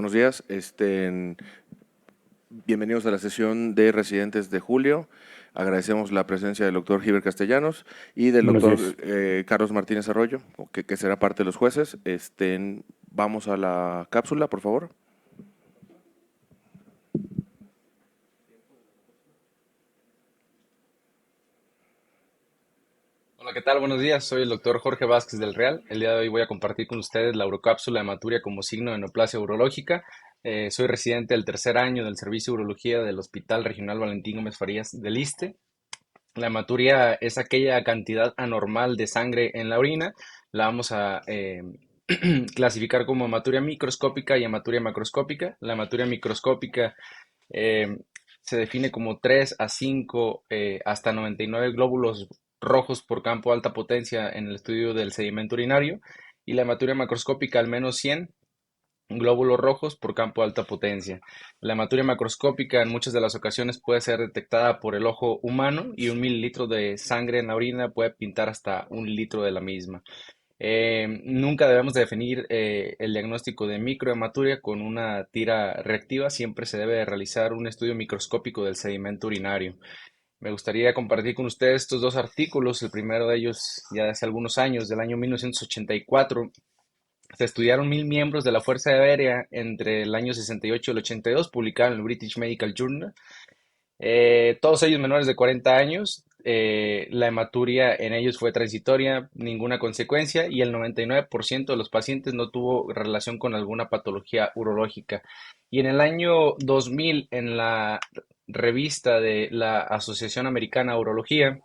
buenos días. Bienvenidos a la sesión de residentes de julio. Agradecemos la presencia del doctor Giver Castellanos y del Buenos doctor días. Carlos Martínez Arroyo, que será parte de los jueces. Vamos a la cápsula, por favor. Hola, ¿qué tal? Buenos días. Soy el doctor Jorge Vázquez del Real. El día de hoy voy a compartir con ustedes la urocápsula hematuria como signo de neoplasia urológica. Soy residente del tercer año del servicio de urología del Hospital Regional Valentín Gómez Farías del ISSSTE. La hematuria es aquella cantidad anormal de sangre en la orina. La vamos a clasificar como hematuria microscópica y hematuria macroscópica. La hematuria microscópica eh, se define como 3 a 5 hasta 99 glóbulos rojos por campo de alta potencia en el estudio del sedimento urinario, y la hematuria macroscópica al menos 100 glóbulos rojos por campo de alta potencia. La hematuria macroscópica en muchas de las ocasiones puede ser detectada por el ojo humano, y 1 mililitro de sangre en la orina puede pintar hasta 1 litro de la misma. Nunca debemos de definir el diagnóstico de microhematuria con una tira reactiva. Siempre se debe realizar un estudio microscópico del sedimento urinario. Me gustaría compartir con ustedes estos dos artículos. El primero de ellos ya de hace algunos años, del año 1984. Se estudiaron 1.000 miembros de la Fuerza Aérea entre el año 68 y el 82, publicado en el British Medical Journal. Todos ellos menores de 40 años. La hematuria en ellos fue transitoria, ninguna consecuencia, y el 99% de los pacientes no tuvo relación con alguna patología urológica. Y en el año 2000, en la revista de la Asociación Americana de Urología,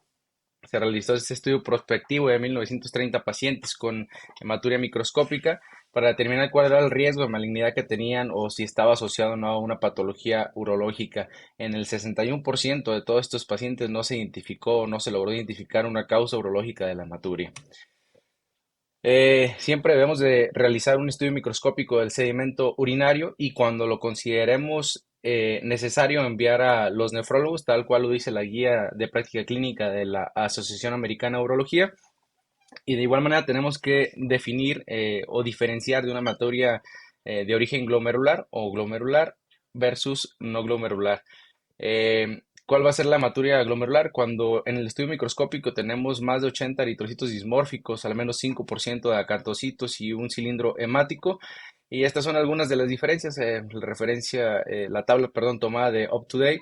se realizó este estudio prospectivo de 1930 pacientes con hematuria microscópica para determinar cuál era el riesgo de malignidad que tenían, o si estaba asociado o no a una patología urológica. En el 61% de todos estos pacientes no se identificó o no se logró identificar una causa urológica de la hematuria. Siempre debemos de realizar un estudio microscópico del sedimento urinario, y cuando lo consideremos necesario, enviar a los nefrólogos, tal cual lo dice la guía de práctica clínica de la Asociación Americana de Urología. Y de igual manera tenemos que definir o diferenciar de una hematuria de origen glomerular o glomerular versus no glomerular. ¿Cuál va a ser la hematuria glomerular? Cuando en el estudio microscópico tenemos más de 80 eritrocitos dismórficos, al menos 5% de acartocitos y un cilindro hemático. Y estas son algunas de las diferencias. La tabla, perdón, tomada de UpToDate.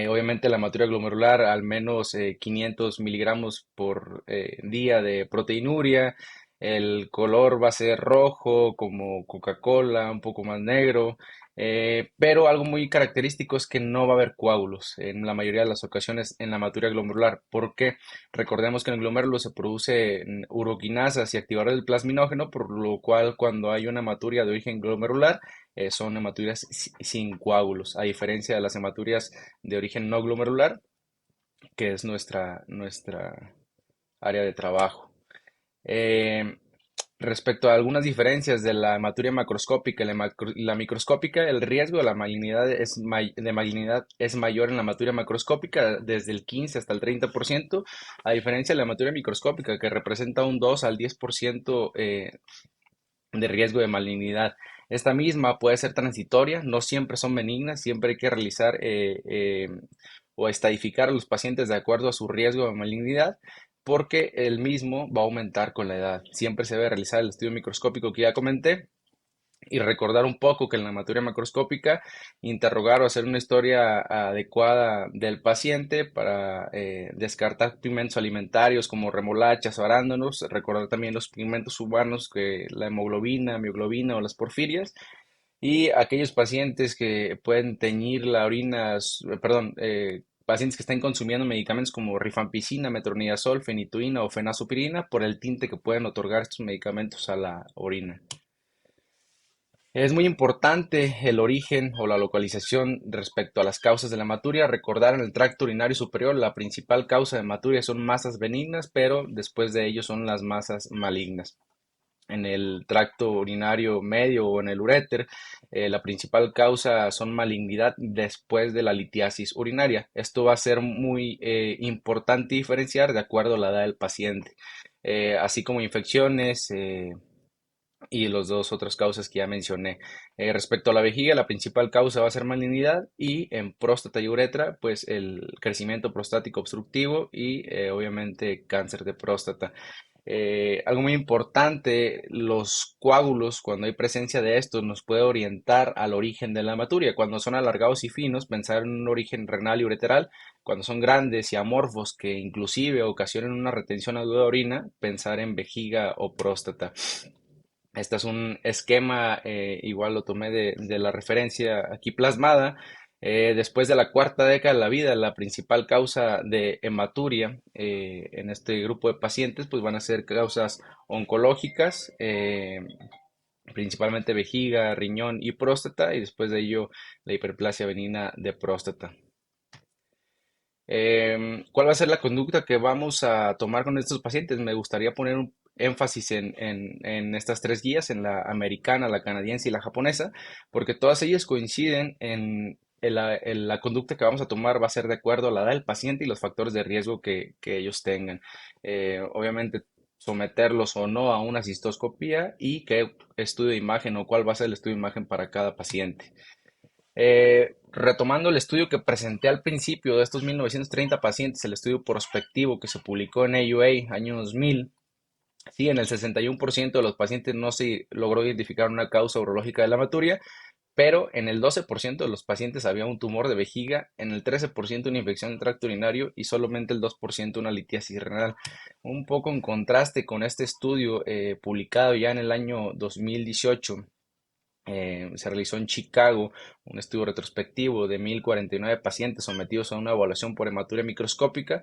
Obviamente la hematuria glomerular al menos 500 miligramos por día de proteinuria. El color va a ser rojo como Coca-Cola, un poco más negro. Pero algo muy característico es que no va a haber coágulos en la mayoría de las ocasiones en la hematuria glomerular. ¿Por qué? Recordemos que en el glomérulo se producen uroquinasas y activadores del plasminógeno, por lo cual cuando hay una hematuria de origen glomerular, son hematurias sin coágulos, a diferencia de las hematuриas de origen no glomerular, que es nuestra área de trabajo. Eh, Respecto a algunas diferencias de la hematuria macroscópica y la microscópica, el riesgo de la malignidad de malignidad es mayor en la hematuria macroscópica, desde el 15 hasta el 30%, a diferencia de la hematuria microscópica, que representa un 2 al 10% de riesgo de malignidad. Esta misma puede ser transitoria, no siempre son benignas. Siempre hay que realizar o estadificar a los pacientes de acuerdo a su riesgo de malignidad, porque el mismo va a aumentar con la edad. Siempre se debe realizar el estudio microscópico que ya comenté, y recordar un poco que en la hematuria macroscópica, interrogar o hacer una historia adecuada del paciente para descartar pigmentos alimentarios como remolachas o arándanos. Recordar también los pigmentos humanos, que la hemoglobina, mioglobina o las porfirias. Y aquellos pacientes que pueden teñir la orina, pacientes que estén consumiendo medicamentos como rifampicina, metronidazol, fenitoína o fenazopirina, por el tinte que pueden otorgar estos medicamentos a la orina. Es muy importante el origen o la localización respecto a las causas de la hematuria. Recordar, en el tracto urinario superior, la principal causa de hematuria son masas benignas, pero después de ello son las masas malignas. En el tracto urinario medio o en el uréter, la principal causa son malignidad después de la litiasis urinaria. Esto va a ser muy importante diferenciar de acuerdo a la edad del paciente. Así como infecciones y los dos otras causas que ya mencioné. Respecto a la vejiga, la principal causa va a ser malignidad y en próstata y uretra, pues el crecimiento prostático obstructivo y obviamente cáncer de próstata. Algo muy importante, los coágulos, cuando hay presencia de estos, nos puede orientar al origen de la hematuria. Cuando son alargados y finos, pensar en un origen renal y ureteral. Cuando son grandes y amorfos, que inclusive ocasionan una retención aguda de orina, pensar en vejiga o próstata. Este es un esquema, igual lo tomé de la referencia aquí plasmada. Después de la cuarta década de la vida, la principal causa de hematuria en este grupo de pacientes, pues van a ser causas oncológicas, principalmente vejiga, riñón y próstata, y después de ello la hiperplasia benigna de próstata. ¿Cuál va a ser la conducta que vamos a tomar con estos pacientes? Me gustaría poner un énfasis en estas tres guías, en la americana, la canadiense y la japonesa, porque todas ellas coinciden en la conducta que vamos a tomar va a ser de acuerdo a la edad del paciente y los factores de riesgo que ellos tengan. Obviamente, someterlos o no a una cistoscopía y qué estudio de imagen o cuál va a ser el estudio de imagen para cada paciente. Retomando el estudio que presenté al principio de estos 1930 pacientes, el estudio prospectivo que se publicó en AUA año 2000, sí, en el 61% de los pacientes no se logró identificar una causa urológica de la hematuria, pero en el 12% de los pacientes había un tumor de vejiga, en el 13% una infección del tracto urinario y solamente el 2% una litiasis renal. Un poco en contraste con este estudio publicado ya en el año 2018, se realizó en Chicago un estudio retrospectivo de 1049 pacientes sometidos a una evaluación por hematuria microscópica.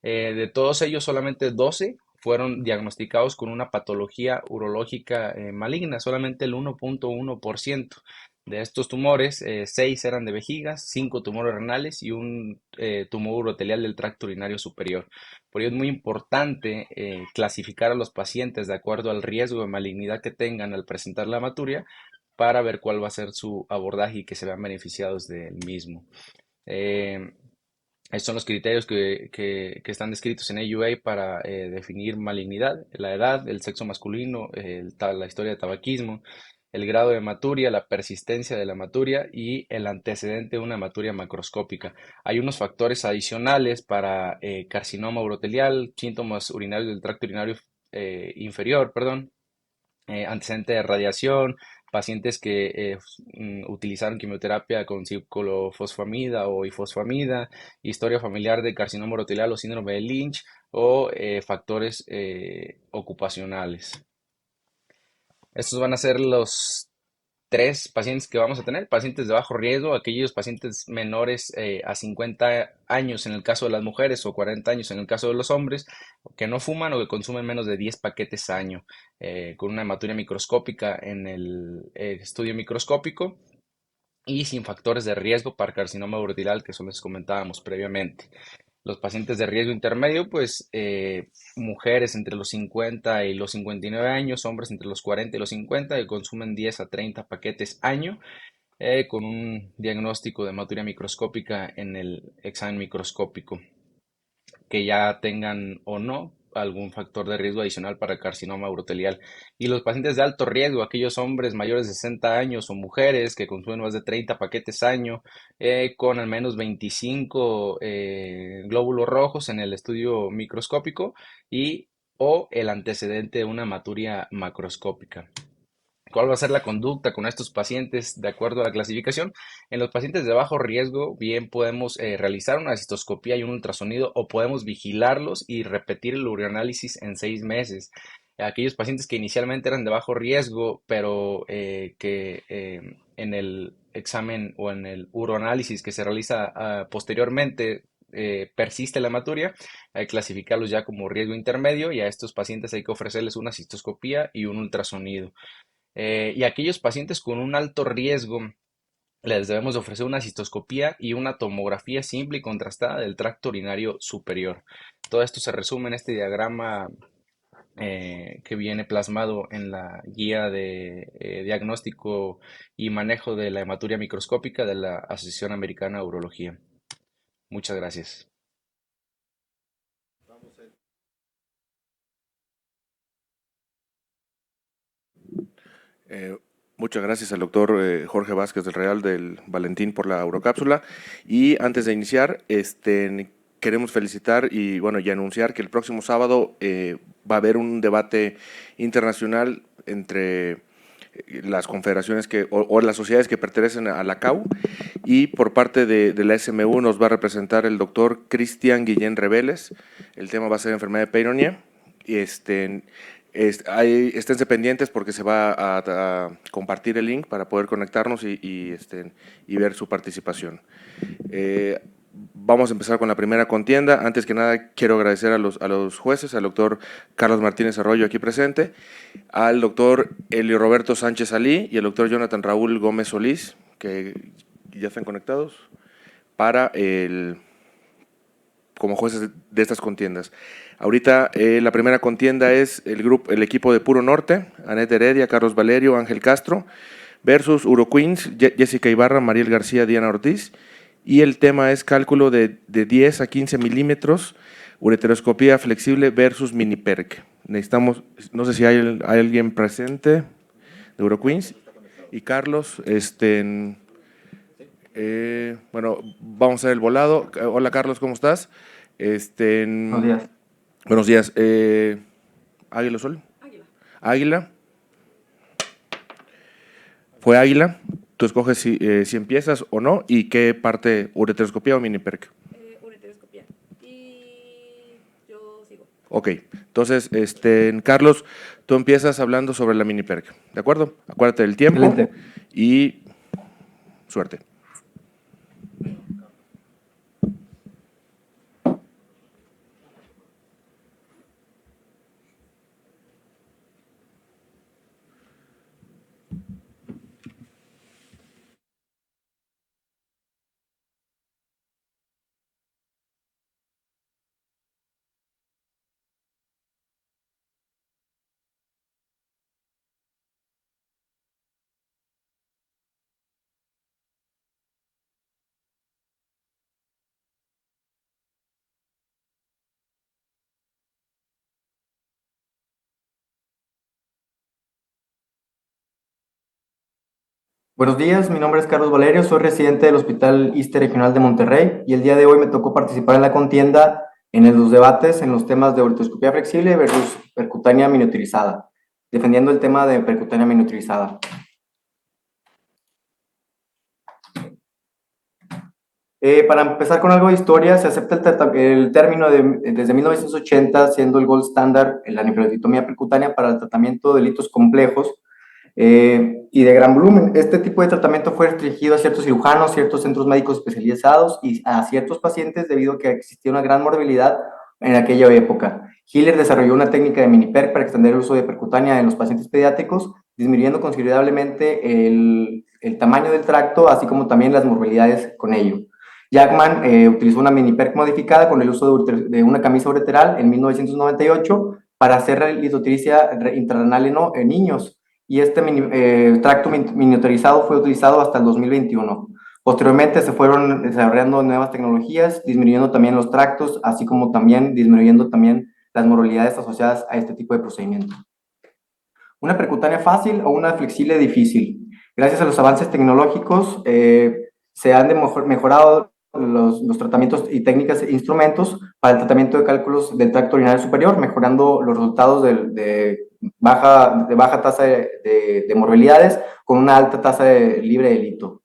De todos ellos, solamente 12 fueron diagnosticados con una patología urológica maligna, solamente el 1.1%. De estos tumores, 6 eran de vejigas, 5 tumores renales y un tumor urotelial del tracto urinario superior. Por ello es muy importante clasificar a los pacientes de acuerdo al riesgo de malignidad que tengan al presentar la hematuria para ver cuál va a ser su abordaje y que se vean beneficiados del mismo. Eh, Estos son los criterios que están descritos en AUA para definir malignidad: la edad, el sexo masculino, la historia de tabaquismo, el grado de hematuria, la persistencia de la hematuria y el antecedente de una hematuria macroscópica. Hay unos factores adicionales para carcinoma urotelial, síntomas urinarios del tracto urinario inferior, perdón, antecedente de radiación, pacientes que utilizaron quimioterapia con ciclofosfamida o ifosfamida, historia familiar de carcinoma urotelial o síndrome de Lynch o factores ocupacionales. Estos van a ser los tres pacientes que vamos a tener: pacientes de bajo riesgo, aquellos pacientes menores a 50 años en el caso de las mujeres o 40 años en el caso de los hombres, que no fuman o que consumen menos de 10 paquetes año, con una hematuria microscópica en el estudio microscópico y sin factores de riesgo para carcinoma urotiral, que son los que comentábamos previamente. Los pacientes de riesgo intermedio, pues mujeres entre los 50 y los 59 años, hombres entre los 40 y los 50, que consumen 10 a 30 paquetes año, con un diagnóstico de hematuria microscópica en el examen microscópico, que ya tengan o no algún factor de riesgo adicional para carcinoma urotelial. Y los pacientes de alto riesgo, aquellos hombres mayores de 60 años o mujeres que consumen más de 30 paquetes año, con al menos 25 glóbulos rojos en el estudio microscópico y o el antecedente de una hematuria macroscópica. ¿Cuál va a ser la conducta con estos pacientes de acuerdo a la clasificación? En los pacientes de bajo riesgo, bien podemos realizar una cistoscopía y un ultrasonido o podemos vigilarlos y repetir el urinanálisis en 6 meses. Aquellos pacientes que inicialmente eran de bajo riesgo, pero que en el examen o en el uroanálisis que se realiza posteriormente persiste la hematuria, hay que clasificarlos ya como riesgo intermedio, y a estos pacientes hay que ofrecerles una cistoscopía y un ultrasonido. Y aquellos pacientes con un alto riesgo les debemos ofrecer una cistoscopía y una tomografía simple y contrastada del tracto urinario superior. Todo esto se resume en este diagrama que viene plasmado en la guía de diagnóstico y manejo de la hematuria microscópica de la Asociación Americana de Urología. Muchas gracias. Eh, Muchas gracias al doctor Jorge Vázquez del Real del Valentín por la Eurocápsula. Y antes de iniciar, queremos felicitar y bueno, y anunciar que el próximo sábado va a haber un debate internacional entre las confederaciones o las sociedades que pertenecen a la CAU, y por parte de la SMU nos va a representar el doctor Cristian Guillén Reveles. El tema va a ser enfermedad de Peyronie. Y esténse pendientes porque se va a compartir el link para poder conectarnos y ver su participación. Vamos a empezar con la primera contienda. Antes que nada, quiero agradecer a los jueces, al doctor Carlos Martínez Arroyo aquí presente, al doctor Elio Roberto Sánchez Alí y al doctor Jonathan Raúl Gómez Solís, que ya están conectados, como jueces de estas contiendas. Ahorita la primera contienda es el equipo de Puro Norte, Anet Heredia, Carlos Valerio, Ángel Castro, versus Uroqueens, Jessica Ibarra, Mariel García, Diana Ortiz, y el tema es cálculo de 10 a 15 milímetros, ureteroscopía flexible versus mini-PERC. Necesitamos, no sé si hay alguien presente de Uroqueens, y Carlos, bueno, vamos a ver el volado. Hola Carlos, ¿cómo estás? Buenos días. Buenos días. ¿Águila o Sol? Águila. Águila. Fue Águila. Tú escoges si empiezas o no, y qué parte, ureteroscopía o mini-PERC. Ureteroscopía. Y yo sigo. Ok, entonces, Carlos, tú empiezas hablando sobre la mini-PERC, ¿de acuerdo? Acuérdate del tiempo. Excelente. Y suerte. Buenos días, mi nombre es Carlos Valerio, soy residente del Hospital ISSSTE Regional de Monterrey y el día de hoy me tocó participar en la contienda en los debates en los temas de ureteroscopía flexible versus percutánea miniaturizada, defendiendo el tema de percutánea miniaturizada. Para empezar con algo de historia, se acepta el término desde 1980, siendo el gold standard en la nefrolitomía percutánea para el tratamiento de delitos complejos y de gran volumen. Este tipo de tratamiento fue restringido a ciertos cirujanos, ciertos centros médicos especializados y a ciertos pacientes debido a que existía una gran morbilidad en aquella época. Hiller desarrolló una técnica de mini-PERC para extender el uso de percutánea en los pacientes pediátricos, disminuyendo considerablemente el tamaño del tracto, así como también las morbilidades con ello. Jackman utilizó una mini-PERC modificada con el uso de una camisa ureteral en 1998 para hacer litotricia intrarenal en niños, y este tracto miniaturizado fue utilizado hasta el 2021. Posteriormente se fueron desarrollando nuevas tecnologías, disminuyendo también los tractos, así como también disminuyendo también las morbilidades asociadas a este tipo de procedimiento. Una percutánea fácil o una flexible difícil. Gracias a los avances tecnológicos se han mejorado los tratamientos y técnicas e instrumentos para el tratamiento de cálculos del tracto urinario superior, mejorando los resultados de baja tasa de morbilidades con una alta tasa libre de lito.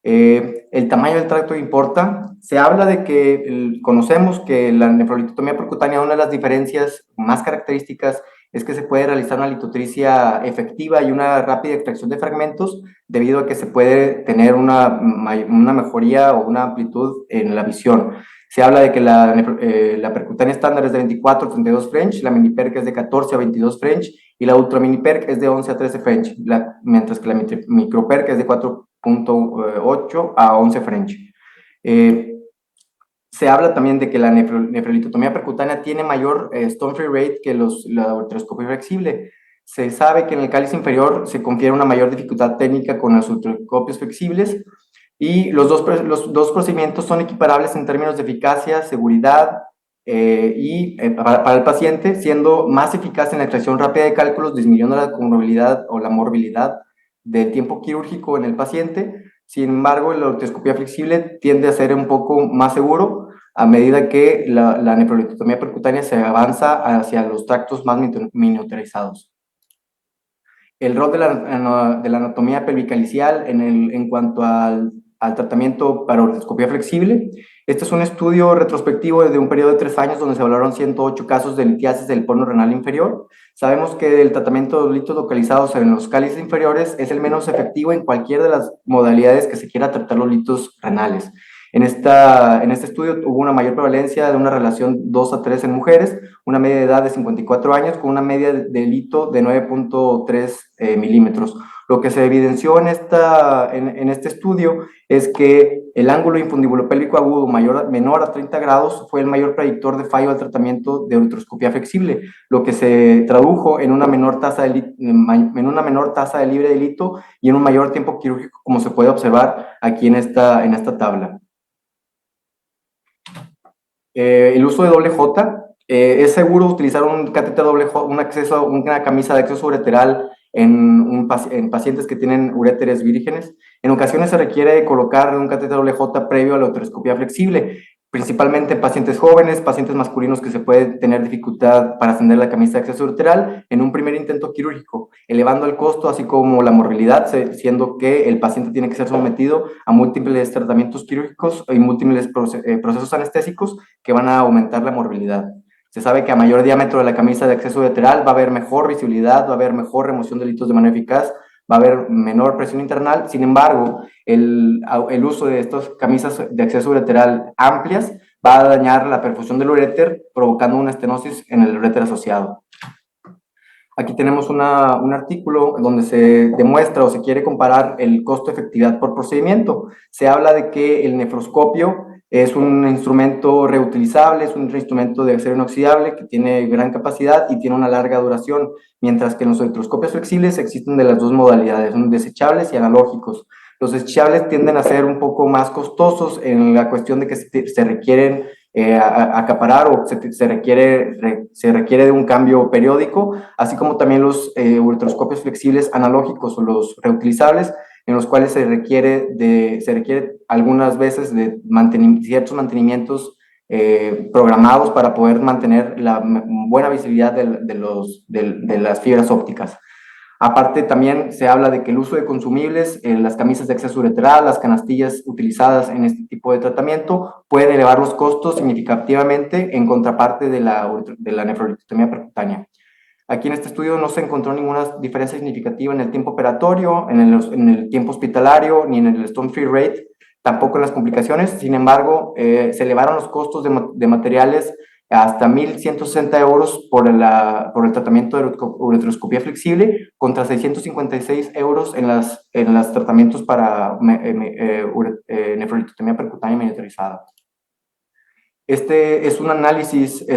El tamaño del tracto importa. Se habla de que conocemos que la nefrolitotomía percutánea, una de las diferencias más características es que se puede realizar una litotricia efectiva y una rápida extracción de fragmentos debido a que se puede tener una mejoría o una amplitud en la visión. Se habla de que la percutánea estándar es de 24 a 32 French, la mini PERC es de 14 a 22 French y la ultra mini PERC es de 11 a 13 French, mientras que la micro PERC es de 4.8 a 11 French. Se habla también de que la nefrolitotomía percutánea tiene mayor stone free rate que la ureteroscopia flexible. Se sabe que en el cáliz inferior se confiere una mayor dificultad técnica con las ureteroscopias flexibles y los dos procedimientos son equiparables en términos de eficacia, seguridad, para el paciente, siendo más eficaz en la extracción rápida de cálculos, disminuyendo la comorbilidad o la morbilidad del tiempo quirúrgico en el paciente. Sin embargo, la ureteroscopía flexible tiende a ser un poco más seguro a medida que la nefrolitotomía percutánea se avanza hacia los tractos más miniaturizados. El rol de la anatomía pelvical-isquial en cuanto al tratamiento para ureteroscopía flexible. Este es un estudio retrospectivo de un periodo de 3 años donde se evaluaron 108 casos de litiasis del cono renal inferior. Sabemos que el tratamiento de litos localizados en los cálices inferiores es el menos efectivo en cualquiera de las modalidades que se quiera tratar los litos renales. En este estudio hubo una mayor prevalencia de una relación 2 a 3 en mujeres, una media de edad de 54 años con una media de lito de 9.3 milímetros. Lo que se evidenció en este estudio es que el ángulo infundibulopélvico agudo menor a 30 grados fue el mayor predictor de fallo al tratamiento de ureteroscopía flexible, lo que se tradujo en una menor tasa de libre de lito y en un mayor tiempo quirúrgico, como se puede observar aquí en esta tabla. El uso de doble J, es seguro utilizar un catéter doble J, una camisa de acceso ureteral en pacientes que tienen uréteres vírgenes. En ocasiones se requiere colocar un catéter doble J previo a la ureteroscopía flexible, principalmente en pacientes jóvenes, pacientes masculinos que se puede tener dificultad para ascender la camisa de acceso ureteral en un primer intento quirúrgico, elevando el costo así como la morbilidad, siendo que el paciente tiene que ser sometido a múltiples tratamientos quirúrgicos y múltiples procesos anestésicos que van a aumentar la morbilidad. Se sabe que a mayor diámetro de la camisa de acceso ureteral va a haber mejor visibilidad, va a haber mejor remoción de litos de manera eficaz, va a haber menor presión internal. Sin embargo, el uso de estas camisas de acceso ureteral amplias va a dañar la perfusión del uréter, provocando una estenosis en el uréter asociado. Aquí tenemos un artículo donde se demuestra o se quiere comparar el costo-efectividad por procedimiento. Se habla de que el nefroscopio es un instrumento reutilizable, es un instrumento de acero inoxidable que tiene gran capacidad y tiene una larga duración, mientras que en los ureteroscopios flexibles existen de las dos modalidades, son desechables y analógicos. Los desechables tienden a ser un poco más costosos en la cuestión de que se requieren acaparar o se requiere de un cambio periódico, así como también los ureteroscopios flexibles analógicos o los reutilizables, en los cuales se requiere algunas veces de ciertos mantenimientos programados para poder mantener la buena visibilidad de las fibras ópticas. Aparte, también se habla de que el uso de consumibles, las camisas de acceso ureteral, las canastillas utilizadas en este tipo de tratamiento pueden elevar los costos significativamente en contraparte de la nefrolitotomía percutánea. Aquí en este estudio no se encontró ninguna diferencia significativa en el tiempo operatorio, en el tiempo hospitalario, ni en el stone-free rate, tampoco en las complicaciones. Sin embargo, se elevaron los costos de materiales hasta 1.160 euros por el tratamiento de ureteroscopía flexible, contra 656 euros en los tratamientos para nefrolitotomía percutánea miniaturizada. Este es un metaanálisis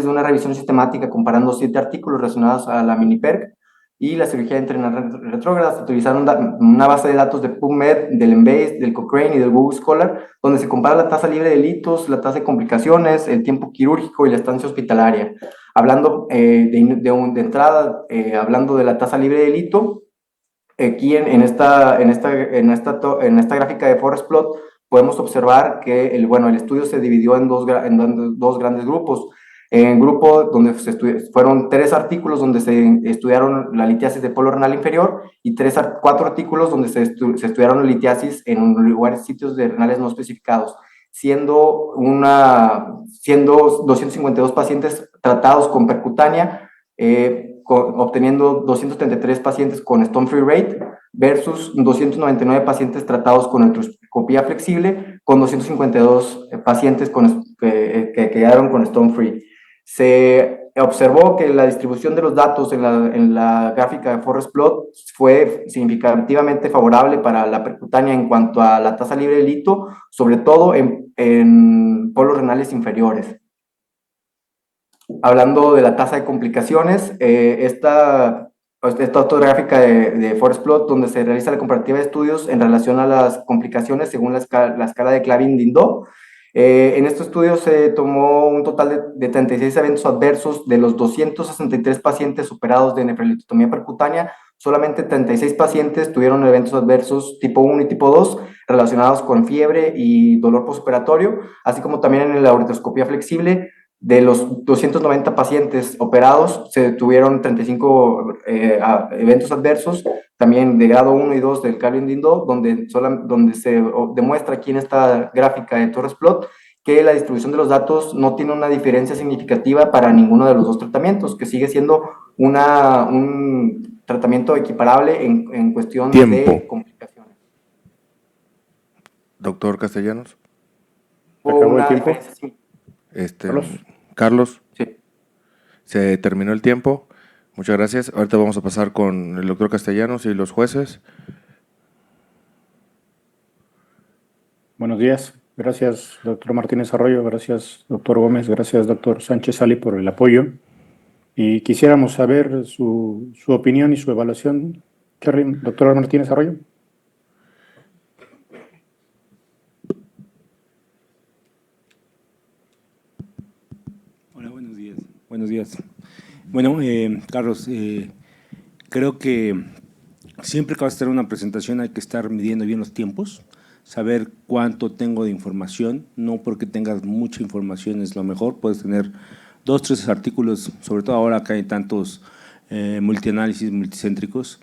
de una revisión sistemática comparando 7 artículos relacionados a la mini-PERC y la cirugía de entrenar retrógrada. Se utilizaron una base de datos de PubMed, del Embase, del Cochrane y del Google Scholar, donde se compara la tasa libre de litos, la tasa de complicaciones, el tiempo quirúrgico y la estancia hospitalaria. Hablando de entrada, hablando de la tasa libre de lito, aquí en esta gráfica de Forest Plot, podemos observar que el estudio se dividió en dos grandes grupos. En grupo donde fueron 3 artículos donde se estudiaron la litiasis de polo renal inferior y 4 artículos donde se estudiaron la litiasis en sitios de renales no especificados, siendo 252 pacientes tratados con percutánea, obteniendo 233 pacientes con stone-free rate versus 299 pacientes tratados con ureteroscopía flexible, con 252 pacientes que quedaron con stone-free. Se observó que la distribución de los datos en la gráfica de Forest Plot fue significativamente favorable para la percutánea en cuanto a la tasa libre de lito, sobre todo en polos renales inferiores. Hablando de la tasa de complicaciones, esta gráfica de Forest Plot, donde se realiza la comparativa de estudios en relación a las complicaciones según la escala de Clavin-Dindot. En este estudio se tomó un total de 36 eventos adversos de los 263 pacientes operados de nefrolitotomía percutánea. Solamente 36 pacientes tuvieron eventos adversos tipo 1 y tipo 2 relacionados con fiebre y dolor postoperatorio, así como también en la ureteroscopía flexible. De los 290 pacientes operados, se tuvieron 35 eventos adversos, también de grado 1 y 2 del Calvin-Dindot, donde se demuestra aquí en esta gráfica de Torres Plot que la distribución de los datos no tiene una diferencia significativa para ninguno de los dos tratamientos, que sigue siendo un tratamiento equiparable en cuestión de complicaciones. Doctor Castellanos. Hubo ¿Acabó el una tiempo? diferencia, sí. Carlos, Sí. se terminó el tiempo. Muchas gracias. Ahorita vamos a pasar con el doctor Castellanos y los jueces. Buenos días. Gracias, doctor Martínez Arroyo. Gracias, doctor Gómez. Gracias, doctor Sánchez Sali, por el apoyo. Y quisiéramos saber su opinión y su evaluación. Doctor Martínez Arroyo. Hola, buenos días. Buenos días. Bueno, Carlos, creo que siempre que vas a hacer una presentación hay que estar midiendo bien los tiempos, saber cuánto tengo de información, no porque tengas mucha información es lo mejor, puedes tener 2, 3 artículos, sobre todo ahora que hay tantos multianálisis, multicéntricos,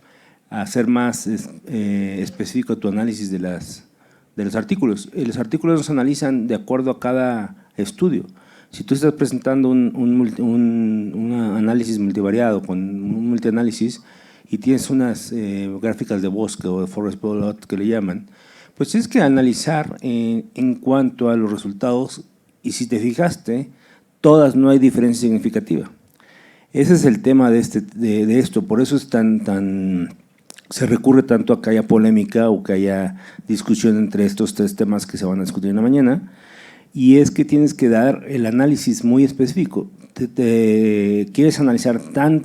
hacer más específico tu análisis de los artículos. Los artículos no se analizan de acuerdo a cada estudio. Si tú estás presentando un análisis multivariado con un multianálisis y tienes unas gráficas de bosque o de forest plot que le llaman, pues tienes que analizar en cuanto a los resultados y si te fijaste, todas no hay diferencia significativa. Ese es el tema de esto, por eso es se recurre tanto a que haya polémica o que haya discusión entre estos 3 temas que se van a discutir en la mañana, y es que tienes que dar el análisis muy específico. Quieres analizar tan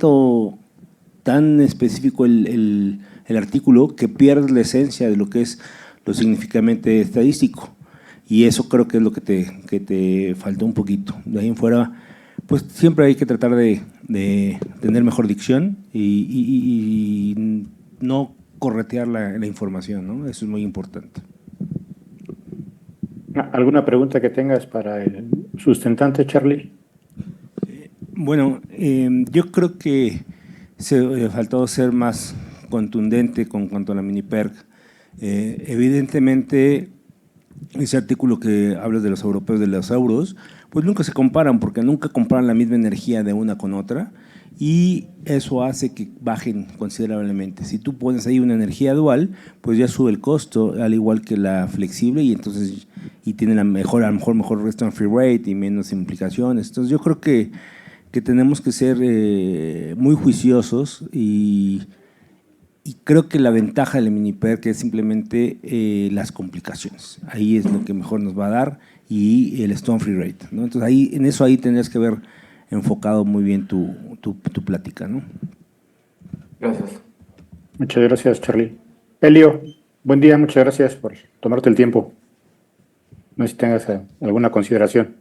específico el artículo que pierdes la esencia de lo que es lo significativamente estadístico, y eso creo que es lo que te faltó un poquito. De ahí en fuera, pues siempre hay que tratar de tener mejor dicción y no corretear la información, ¿no? Eso es muy importante. ¿Alguna pregunta que tengas para el sustentante, Charlie? Bueno, yo creo que se faltó ser más contundente con cuanto a la mini-PERC. Evidentemente, ese artículo que hablas de los europeos, de los euros, pues nunca se comparan, porque nunca comparan la misma energía de una con otra, y eso hace que bajen considerablemente. Si tú pones ahí una energía dual, pues ya sube el costo, al igual que la flexible, y entonces tiene a lo mejor restore free rate y menos implicaciones. Entonces yo creo que tenemos que ser muy juiciosos y creo que la ventaja del mini-PERC es simplemente las complicaciones. Ahí es lo que mejor nos va a dar, y el stone free rate, ¿no? Entonces ahí tendrías que ver enfocado muy bien tu plática, ¿no? Gracias. Muchas gracias, Charlie. Elio, buen día, muchas gracias por tomarte el tiempo. No sé si tengas alguna consideración.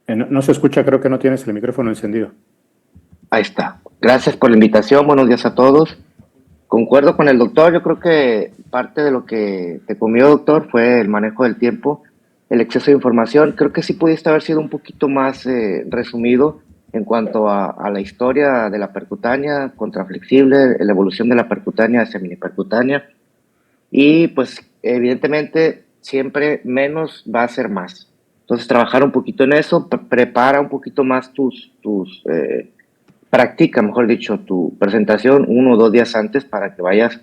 No se escucha, creo que no tienes el micrófono encendido. Ahí está. Gracias por la invitación, buenos días a todos. Concuerdo con el doctor, yo creo que parte de lo que te comió, doctor, fue el manejo del tiempo, el exceso de información. Creo que sí pudiste haber sido un poquito más resumido en cuanto a la historia de la percutánea contraflexible, la evolución de la percutánea hacia minipercutánea, y pues evidentemente siempre menos va a ser más. Entonces trabajar un poquito en eso, prepara un poquito más practica, mejor dicho, tu presentación 1 o 2 días antes para que vayas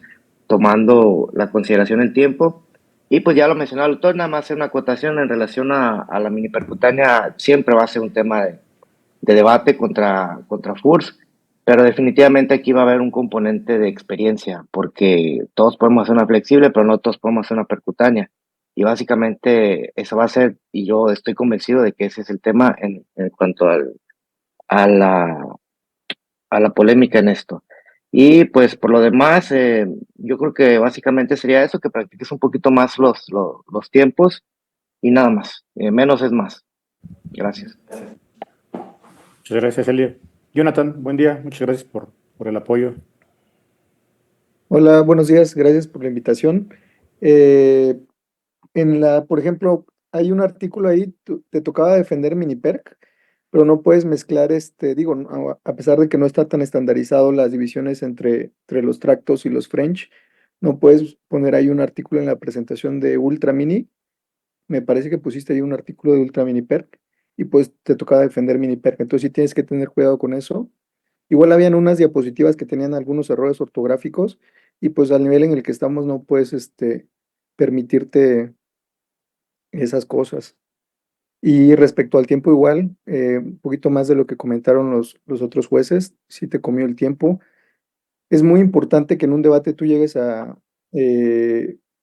tomando la consideración en tiempo. Y pues ya lo mencionaba el doctor, nada más hacer una acotación en relación a la minipercutánea. Siempre va a ser un tema de debate contra FURS, pero definitivamente aquí va a haber un componente de experiencia, porque todos podemos hacer una flexible, pero no todos podemos hacer una percutánea. Y básicamente eso va a ser, y yo estoy convencido de que ese es el tema en cuanto a la polémica en esto. Y pues por lo demás, yo creo que básicamente sería eso, que practiques un poquito más los tiempos y nada más. Menos es más. Gracias. Muchas gracias, Elia. Jonathan, buen día. Muchas gracias por el apoyo. Hola, buenos días, gracias por la invitación. Por ejemplo, hay un artículo ahí, te tocaba defender Miniperk, pero no puedes mezclar, digo, a pesar de que no está tan estandarizado las divisiones entre los tractos y los French, no puedes poner ahí un artículo en la presentación de Ultra Mini. Me parece que pusiste ahí un artículo de Ultra Mini Perk y pues te tocaba defender Mini Perk. Entonces sí tienes que tener cuidado con eso. Igual habían unas diapositivas que tenían algunos errores ortográficos y pues al nivel en el que estamos no puedes permitirte esas cosas. Y respecto al tiempo igual, un poquito más de lo que comentaron los otros jueces, sí te comió el tiempo. Es muy importante que en un debate tú llegues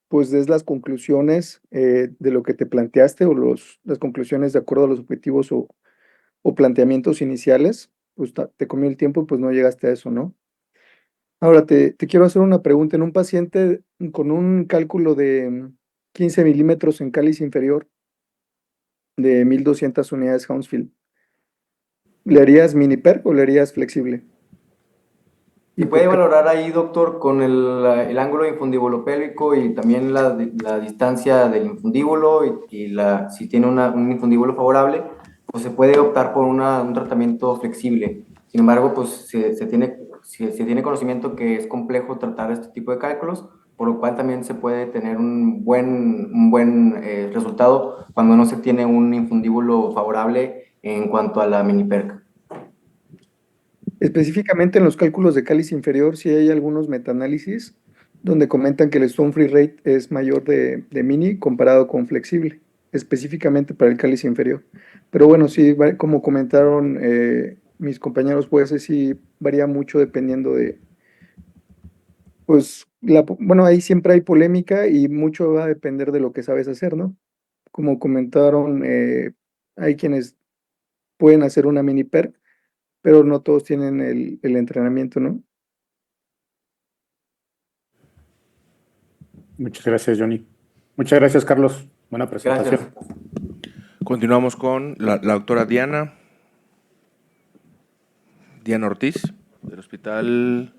pues des las conclusiones de lo que te planteaste o las conclusiones de acuerdo a los objetivos o planteamientos iniciales, pues te comió el tiempo y pues no llegaste a eso, ¿no? Ahora te quiero hacer una pregunta. En un paciente con un cálculo de 15 milímetros en cáliz inferior de 1200 unidades Hounsfield, ¿le harías mini perc o le harías flexible? ¿Y Se puede por qué? valorar ahí, doctor, con el ángulo infundíbulo pélvico y también la distancia del infundíbulo si tiene un infundíbulo favorable, pues se puede optar por un tratamiento flexible. Sin embargo, pues se tiene conocimiento que es complejo tratar este tipo de cálculos, por lo cual también se puede tener un buen resultado cuando no se tiene un infundíbulo favorable en cuanto a la mini PERC. Específicamente en los cálculos de cáliz inferior, sí hay algunos metaanálisis donde comentan que el stone free rate es mayor de mini comparado con flexible, específicamente para el cáliz inferior. Pero bueno, sí, como comentaron mis compañeros jueces, sí varía mucho dependiendo pues, bueno, ahí siempre hay polémica y mucho va a depender de lo que sabes hacer, ¿no? Como comentaron, hay quienes pueden hacer una mini PERC, pero no todos tienen el entrenamiento, ¿no? Muchas gracias, Johnny. Muchas gracias, Carlos. Buena presentación. Gracias. Continuamos con la doctora Diana Ortiz, del Hospital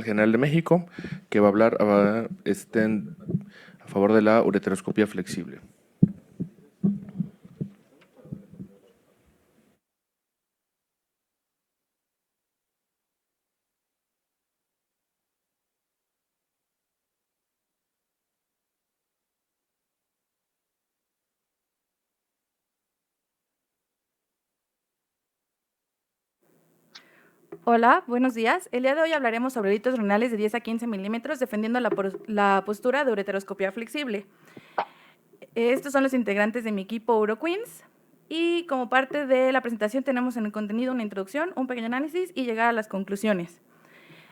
General de México, que va a hablar a favor de la ureteroscopía flexible. Hola, buenos días. El día de hoy hablaremos sobre litos renales de 10 a 15 milímetros defendiendo la postura de ureteroscopía flexible. Estos son los integrantes de mi equipo UroQueens y como parte de la presentación tenemos en el contenido una introducción, un pequeño análisis y llegar a las conclusiones.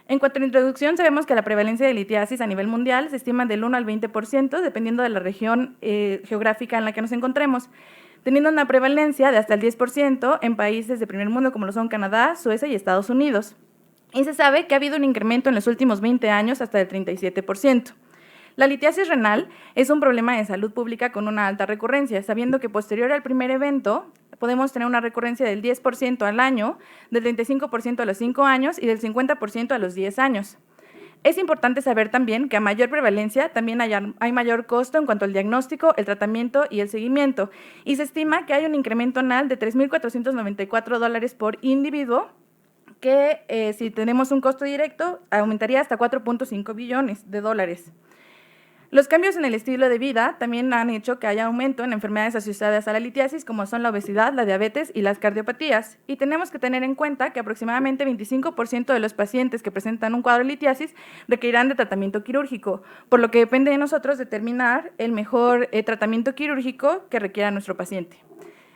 En cuanto a la introducción, sabemos que la prevalencia de litiasis a nivel mundial se estima del 1 al 20% dependiendo de la región geográfica en la que nos encontremos, teniendo una prevalencia de hasta el 10% en países de primer mundo como lo son Canadá, Suecia y Estados Unidos. Y se sabe que ha habido un incremento en los últimos 20 años hasta el 37%. La litiasis renal es un problema de salud pública con una alta recurrencia, sabiendo que posterior al primer evento podemos tener una recurrencia del 10% al año, del 35% a los 5 años y del 50% a los 10 años. Es importante saber también que a mayor prevalencia también hay mayor costo en cuanto al diagnóstico, el tratamiento y el seguimiento, y se estima que hay un incremento anual de $3,494 por individuo, que si tenemos un costo directo aumentaría hasta $4.5 billones. Los cambios en el estilo de vida también han hecho que haya aumento en enfermedades asociadas a la litiasis, como son la obesidad, la diabetes y las cardiopatías. Y tenemos que tener en cuenta que aproximadamente 25% de los pacientes que presentan un cuadro de litiasis requerirán de tratamiento quirúrgico, por lo que depende de nosotros determinar el mejor tratamiento quirúrgico que requiera nuestro paciente.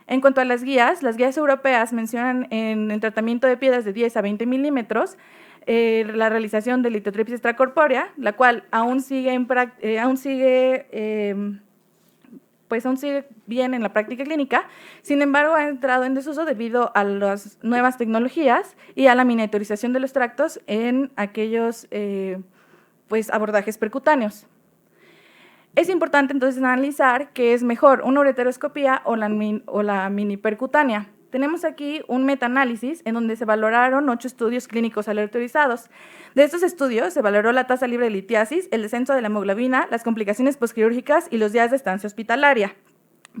En cuanto a las guías europeas mencionan en el tratamiento de piedras de 10 a 20 milímetros la realización de litotripsia extracorpórea, la cual aún sigue pues aún sigue bien en la práctica clínica, sin embargo ha entrado en desuso debido a las nuevas tecnologías y a la miniaturización de los tractos en aquellos pues abordajes percutáneos. Es importante entonces analizar qué es mejor, una ureteroscopía o la mini percutánea. Tenemos aquí un metaanálisis en donde se valoraron 8 estudios clínicos aleatorizados. De estos estudios se valoró la tasa libre de litiasis, el descenso de la hemoglobina, las complicaciones posquirúrgicas y los días de estancia hospitalaria.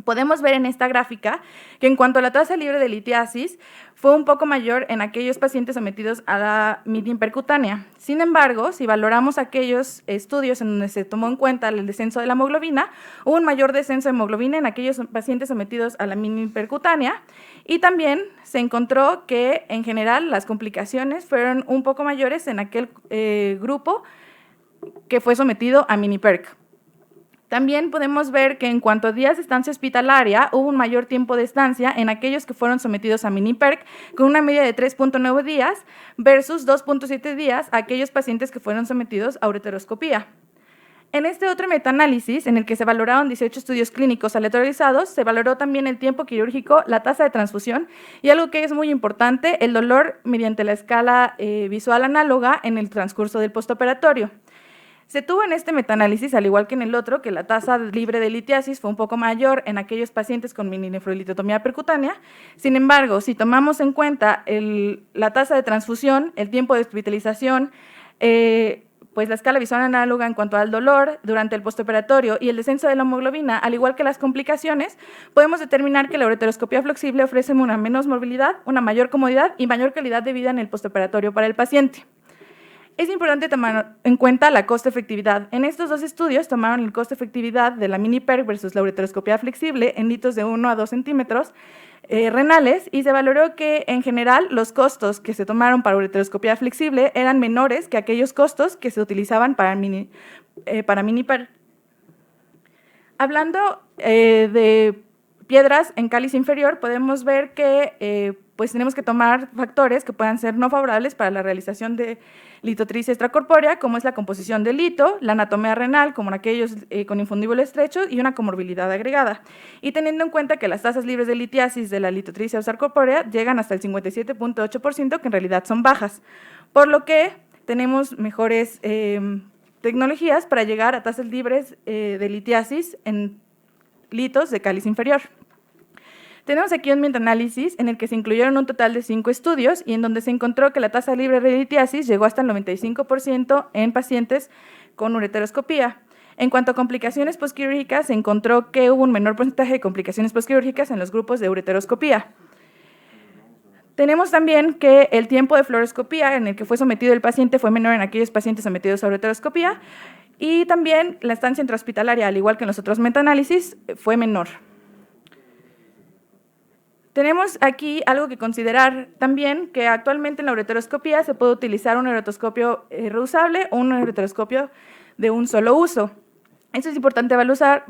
Podemos ver en esta gráfica que en cuanto a la tasa libre de litiasis fue un poco mayor en aquellos pacientes sometidos a la mini percutánea. Sin embargo, si valoramos aquellos estudios en donde se tomó en cuenta el descenso de la hemoglobina, hubo un mayor descenso de hemoglobina en aquellos pacientes sometidos a la mini percutánea y también se encontró que en general las complicaciones fueron un poco mayores en aquel grupo que fue sometido a mini perc. También podemos ver que en cuanto a días de estancia hospitalaria, hubo un mayor tiempo de estancia en aquellos que fueron sometidos a mini-PERC, con una media de 3.9 días versus 2.7 días a aquellos pacientes que fueron sometidos a ureteroscopía. En este otro metaanálisis, en el que se valoraron 18 estudios clínicos aleatorizados, se valoró también el tiempo quirúrgico, la tasa de transfusión y algo que es muy importante, el dolor mediante la escala visual análoga en el transcurso del postoperatorio. Se tuvo en este metaanálisis, al igual que en el otro, que la tasa libre de litiasis fue un poco mayor en aquellos pacientes con mininefrolitotomía percutánea. Sin embargo, si tomamos en cuenta la tasa de transfusión, el tiempo de hospitalización, pues la escala visual análoga en cuanto al dolor durante el postoperatorio y el descenso de la hemoglobina, al igual que las complicaciones, podemos determinar que la ureteroscopía flexible ofrece una menos morbilidad, una mayor comodidad y mayor calidad de vida en el postoperatorio para el paciente. Es importante tomar en cuenta la costo-efectividad. En estos dos estudios tomaron el costo-efectividad de la mini-PERC versus la ureteroscopía flexible en litos de 1 a 2 centímetros renales y se valoró que en general los costos que se tomaron para ureteroscopía flexible eran menores que aquellos costos que se utilizaban para mini-PERC. Hablando de piedras en cáliz inferior, podemos ver que pues tenemos que tomar factores que puedan ser no favorables para la realización de litotricia extracorpórea, como es la composición del lito, la anatomía renal, como en aquellos con infundíbulo estrecho, y una comorbilidad agregada. Y teniendo en cuenta que las tasas libres de litiasis de la litotricia extracorpórea llegan hasta el 57.8%, que en realidad son bajas, por lo que tenemos mejores tecnologías para llegar a tasas libres de litiasis en litos de cáliz inferior. Tenemos aquí un metaanálisis en el que se incluyeron un total de 5 estudios y en donde se encontró que la tasa libre de litiasis llegó hasta el 95% en pacientes con ureteroscopía. En cuanto a complicaciones posquirúrgicas, se encontró que hubo un menor porcentaje de complicaciones posquirúrgicas en los grupos de ureteroscopía. Tenemos también que el tiempo de fluoroscopía en el que fue sometido el paciente fue menor en aquellos pacientes sometidos a ureteroscopía y también la estancia intrahospitalaria, al igual que en los otros metaanálisis, fue menor. Tenemos aquí algo que considerar también, que actualmente en la ureteroscopía se puede utilizar un ureteroscopio reusable o un ureteroscopio de un solo uso. Esto es importante valorar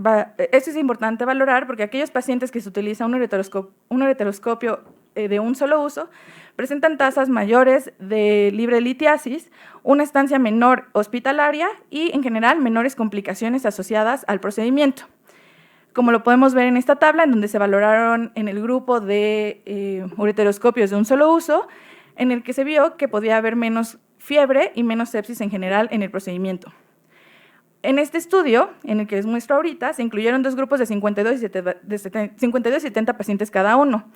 porque aquellos pacientes que se utiliza un ureteroscopio de un solo uso presentan tasas mayores de libre litiasis, una estancia menor hospitalaria y, en general, menores complicaciones asociadas al procedimiento. Como lo podemos ver en esta tabla, en donde se valoraron en el grupo de ureteroscopios de un solo uso, en el que se vio que podía haber menos fiebre y menos sepsis en general en el procedimiento. En este estudio, en el que les muestro ahorita, se incluyeron 2 grupos de 52 y 70 pacientes cada uno.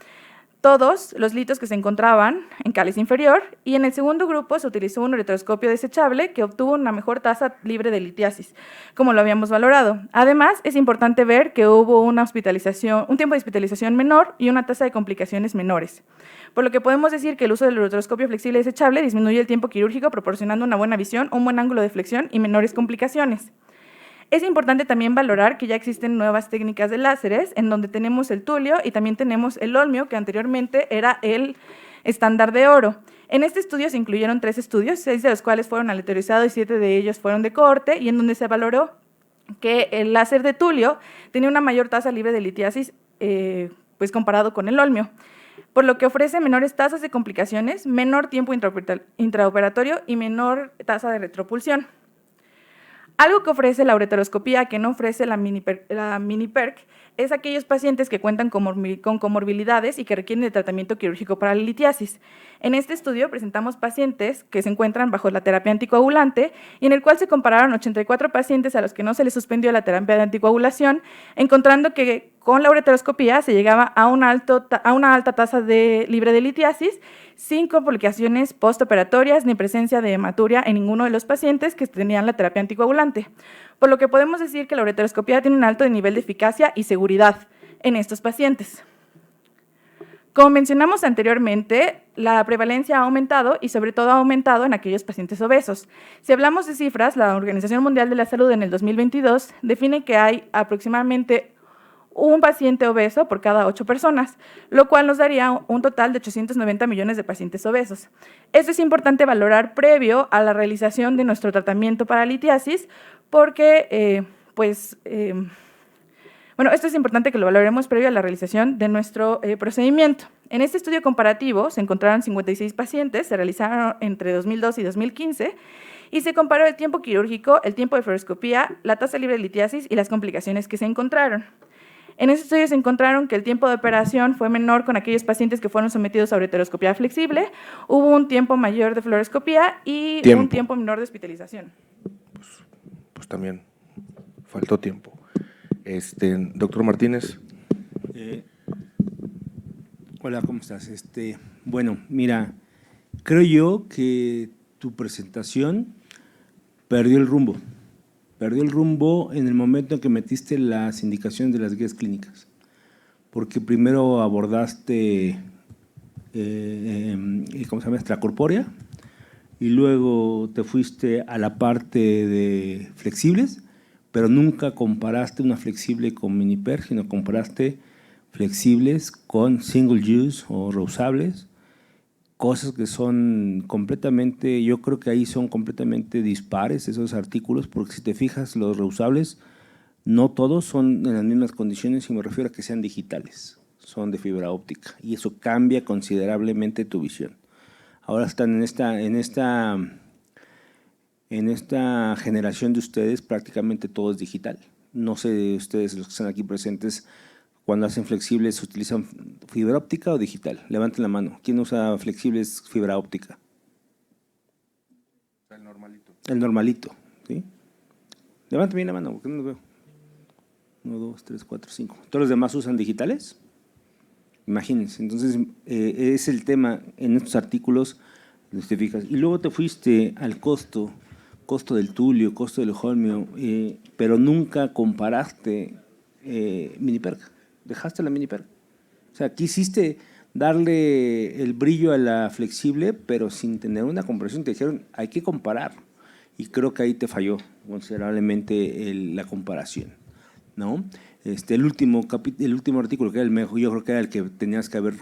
Todos los litos que se encontraban en cáliz inferior y en el segundo grupo se utilizó un ureteroscopio desechable que obtuvo una mejor tasa libre de litiasis, como lo habíamos valorado. Además, es importante ver que hubo un tiempo de hospitalización menor y una tasa de complicaciones menores, por lo que podemos decir que el uso del ureteroscopio flexible desechable disminuye el tiempo quirúrgico proporcionando una buena visión, un buen ángulo de flexión y menores complicaciones. Es importante también valorar que ya existen nuevas técnicas de láseres, en donde tenemos el tulio y también tenemos el olmio, que anteriormente era el estándar de oro. En este estudio se incluyeron 3 estudios, 6 de los cuales fueron aleatorizados y 7 de ellos fueron de cohorte, y en donde se valoró que el láser de tulio tenía una mayor tasa libre de litiasis pues comparado con el olmio, por lo que ofrece menores tasas de complicaciones, menor tiempo intraoperatorio y menor tasa de retropulsión. Algo que ofrece la ureteroscopía que no ofrece la mini-PERC es aquellos pacientes que cuentan con comorbilidades y que requieren de tratamiento quirúrgico para la litiasis. En este estudio presentamos pacientes que se encuentran bajo la terapia anticoagulante y en el cual se compararon 84 pacientes a los que no se les suspendió la terapia de anticoagulación, encontrando que con la ureteroscopía se llegaba a una alta tasa libre de litiasis, sin complicaciones postoperatorias ni presencia de hematuria en ninguno de los pacientes que tenían la terapia anticoagulante. Por lo que podemos decir que la ureteroscopía tiene un alto nivel de eficacia y seguridad en estos pacientes. Como mencionamos anteriormente, la prevalencia ha aumentado y sobre todo ha aumentado en aquellos pacientes obesos. Si hablamos de cifras, la Organización Mundial de la Salud en el 2022 define que hay aproximadamente un paciente obeso por cada 8 personas, lo cual nos daría un total de 890 millones de pacientes obesos. Esto es importante valorar previo a la realización de nuestro tratamiento para litiasis, porque, esto es importante que lo valoremos previo a la realización de nuestro procedimiento. En este estudio comparativo se encontraron 56 pacientes, se realizaron entre 2002 y 2015, y se comparó el tiempo quirúrgico, el tiempo de fluoroscopía, la tasa libre de litiasis y las complicaciones que se encontraron. En este estudio se encontraron que el tiempo de operación fue menor con aquellos pacientes que fueron sometidos a ureteroscopía flexible, hubo un tiempo mayor de fluoroscopía y un tiempo menor de hospitalización. Pues también faltó tiempo. Doctor Martínez. Hola, ¿cómo estás? Bueno, mira, creo yo que tu presentación perdió el rumbo. Perdió el rumbo en el momento en que metiste las indicaciones de las guías clínicas, porque primero abordaste, ¿cómo se llama?, extracorpórea, y luego te fuiste a la parte de flexibles, pero nunca comparaste una flexible con mini-PERC, sino comparaste flexibles con single use o reusables, cosas que son completamente, yo creo que ahí son completamente dispares esos artículos, porque si te fijas, los reusables no todos son en las mismas condiciones, y me refiero a que sean digitales, son de fibra óptica, y eso cambia considerablemente tu visión. Ahora están en esta generación de ustedes, prácticamente todo es digital. No sé, ustedes, los que están aquí presentes, cuando hacen flexibles, ¿utilizan fibra óptica o digital? Levanten la mano. ¿Quién usa flexibles fibra óptica? El normalito. El normalito, ¿sí? Levanten bien la mano, porque no lo veo. 1, 2, 3, 4, 5. ¿Todos los demás usan digitales? Imagínense. Entonces, es el tema en estos artículos, te fijas. Y luego te fuiste al costo del tulio, costo del holmio, pero nunca comparaste mini-PERC. Dejaste la mini-PERC. O sea, quisiste darle el brillo a la flexible, pero sin tener una comparación. Te dijeron, hay que comparar. Y creo que ahí te falló considerablemente la comparación, ¿no? El último artículo, que era el mejor, yo creo que era el que tenías que haber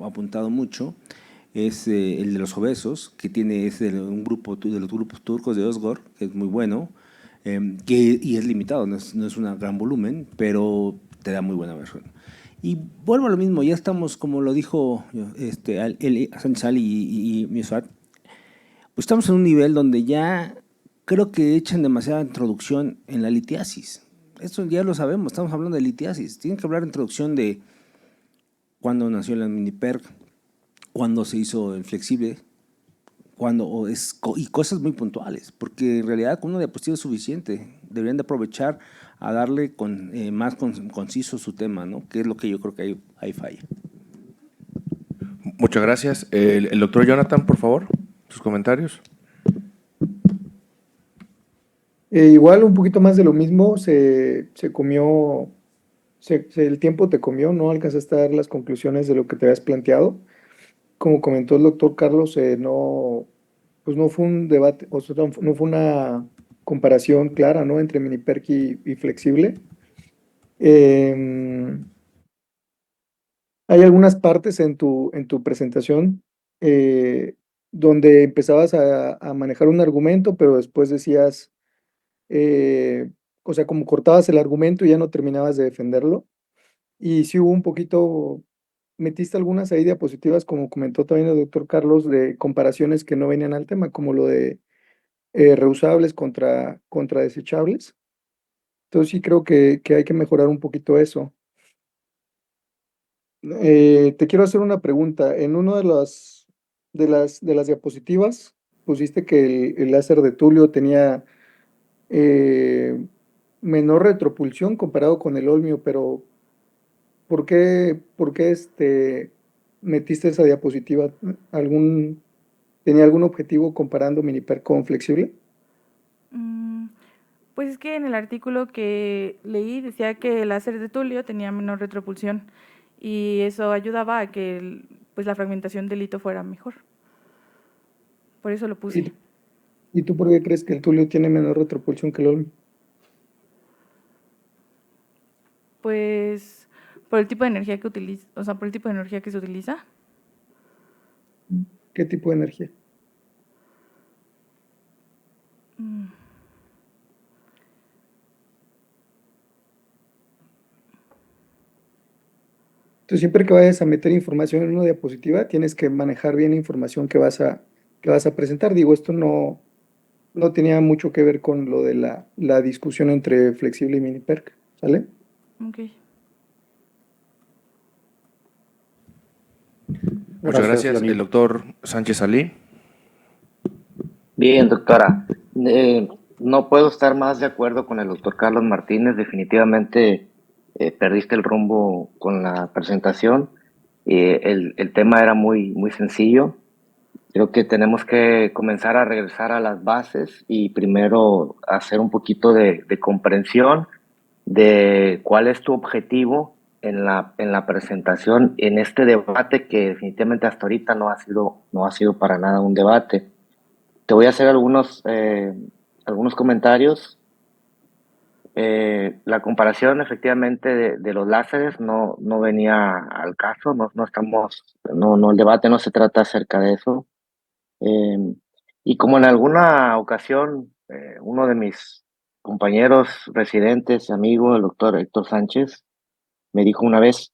apuntado mucho, es el de los obesos, que es de un grupo de los grupos turcos de Özgür, que es muy bueno, y es limitado, no es un gran volumen, pero te da muy buena versión. Y vuelvo a lo mismo, ya estamos, como lo dijo Sánchez Ali y Miosat, pues estamos en un nivel donde ya creo que echan demasiada introducción en la litiasis. Esto ya lo sabemos, estamos hablando de litiasis. Tienen que hablar de introducción de cuándo nació la mini-PERC, cuándo se hizo el flexible, y cosas muy puntuales, porque en realidad con una diapositiva es suficiente. Deberían de aprovechar a darle más conciso su tema, ¿no? Que es lo que yo creo que hay falla. Muchas gracias. El doctor Jonathan, por favor, sus comentarios. Igual un poquito más de lo mismo, se comió, el tiempo te comió, no alcanzaste a dar las conclusiones de lo que te habías planteado. Como comentó el doctor Carlos, no fue un debate, o sea, no fue una comparación clara, ¿no?, entre mini-PERC y flexible. Hay algunas partes en tu presentación donde empezabas a manejar un argumento, pero después decías, o sea, como cortabas el argumento y ya no terminabas de defenderlo. Y sí hubo un poquito, metiste algunas ahí diapositivas, como comentó también el doctor Carlos, de comparaciones que no venían al tema, como lo de reusables contra desechables. Entonces sí creo que hay que mejorar un poquito eso. Te quiero hacer una pregunta. En una de las diapositivas pusiste que el láser de Tulio tenía eh, menor retropulsión comparado con el Olmio, pero ¿por qué metiste esa diapositiva? ¿Tenía algún objetivo comparando Miniper con flexible? Mm, Pues es que en el artículo que leí decía que el láser de Tulio tenía menor retropulsión y eso ayudaba a que pues la fragmentación del hito fuera mejor. Por eso lo ¿Y, puse. y tú por qué crees que el Tulio tiene menor retropulsión que el Olmio? Pues por el tipo de energía que utiliza, o sea, por el tipo de energía que se utiliza. ¿Qué tipo de energía? Mm, Entonces, siempre que vayas a meter información en una diapositiva, tienes que manejar bien la información que vas a presentar. Digo, esto no tenía mucho que ver con lo de la discusión entre flexible y mini perc, ¿sale? ok. Muchas Gracias, gracias. El Leonid. doctor Sánchez Alí. Bien, doctora. No puedo estar más de acuerdo con el doctor Carlos Martínez. Definitivamente perdiste el rumbo con la presentación. El tema era muy sencillo. Creo que tenemos que comenzar a regresar a las bases y primero hacer un poquito de comprensión de cuál es tu objetivo en la presentación, en este debate que definitivamente hasta ahorita no ha sido para nada un debate. Te voy a hacer algunos comentarios. La comparación efectivamente de los láseres no venía al caso, el debate no se trata acerca de eso. Eh, y como en alguna ocasión, uno de mis compañeros residentes, amigo, el doctor Héctor Sánchez, me dijo una vez,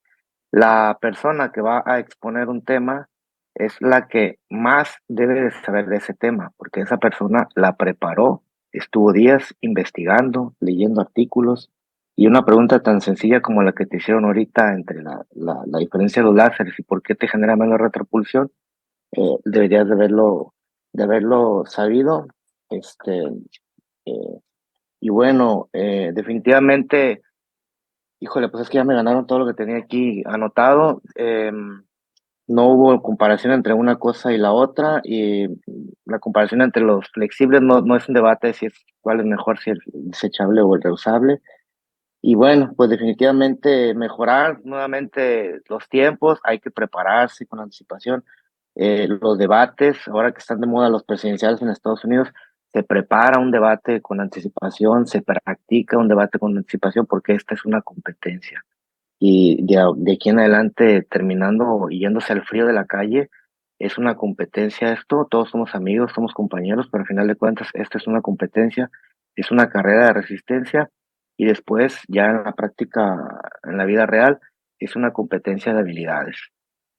la persona que va a exponer un tema es la que más debe de saber de ese tema, porque esa persona la preparó, estuvo días investigando, leyendo artículos, y una pregunta tan sencilla como la que te hicieron ahorita entre la diferencia de los láseres y por qué te genera menos retropulsión, deberías de haberlo sabido. Este, eh, y bueno, definitivamente, híjole, pues es que ya me ganaron todo lo que tenía aquí anotado. No hubo comparación entre una cosa y la otra, y la comparación entre los flexibles no es un debate si es cuál es mejor, si el desechable o el reusable. Y bueno, pues definitivamente mejorar nuevamente los tiempos, hay que prepararse con anticipación. Los debates, ahora que están de moda los presidenciales en Estados Unidos, se prepara un debate con anticipación, se practica un debate con anticipación porque esta es una competencia. Y de aquí en adelante, terminando y yéndose al frío de la calle, es una competencia esto, todos somos amigos, somos compañeros, pero al final de cuentas, esta es una competencia, es una carrera de resistencia y después, ya en la práctica, en la vida real, es una competencia de habilidades.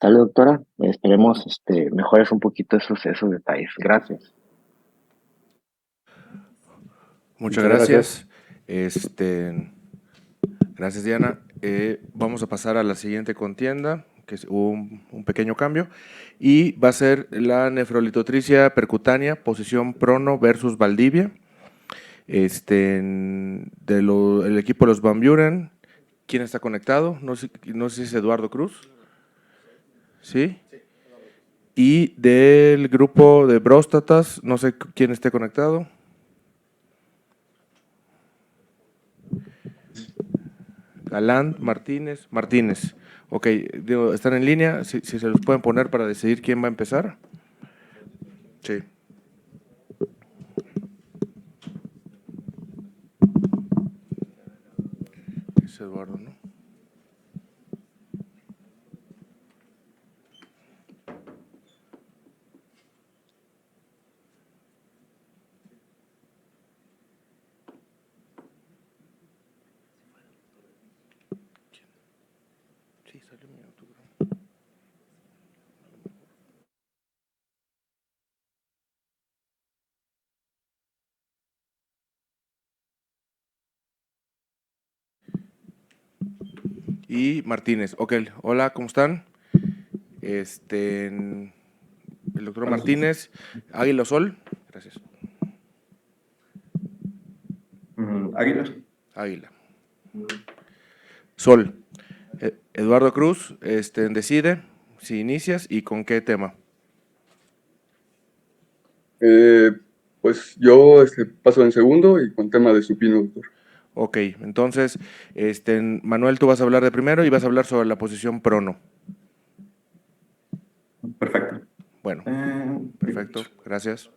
¿Sale, doctora? Esperemos mejores un poquito esos detalles. Gracias. Muchas Muchas gracias. gracias. Gracias, Diana. Vamos a pasar a la siguiente contienda, que es un pequeño cambio, y va a ser la nefrolitotricia percutánea, posición prono versus Valdivia. El equipo de los Van Buren, ¿quién está conectado? No sé si es Eduardo Cruz. ¿Sí? Y del grupo de próstatas, no sé quién esté conectado. Galán, Martínez. Ok, están en línea, si se los pueden poner para decidir quién va a empezar. Sí. Es Eduardo, ¿no? Sí, salió mi autograma. Y Martínez. Ok, hola, ¿cómo están? El doctor Martínez, Águila o Sol. Gracias. Águila. Águila. Sol. Eduardo Cruz, decide si inicias y con qué tema. Pues yo paso en segundo y con tema de supino, doctor. Ok, entonces, Manuel, tú vas a hablar de primero y vas a hablar sobre la posición prono. Perfecto. Bueno, perfecto, gracias.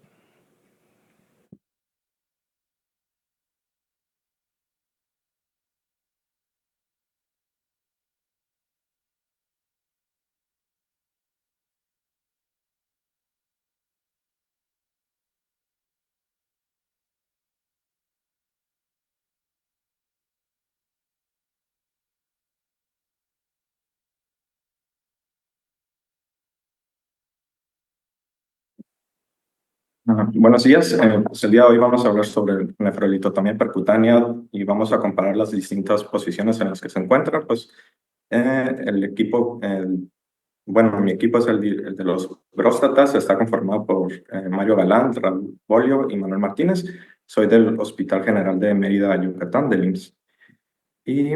Buenos días. Pues el día de hoy vamos a hablar sobre nefrolitotomía percutánea y vamos a comparar las distintas posiciones en las que se encuentra. Pues el equipo, bueno, mi equipo es el de los próstatas, está conformado por Mario Galán, Raúl Bolio y Manuel Martínez. Soy del Hospital General de Mérida, Yucatán, del IMSS. Y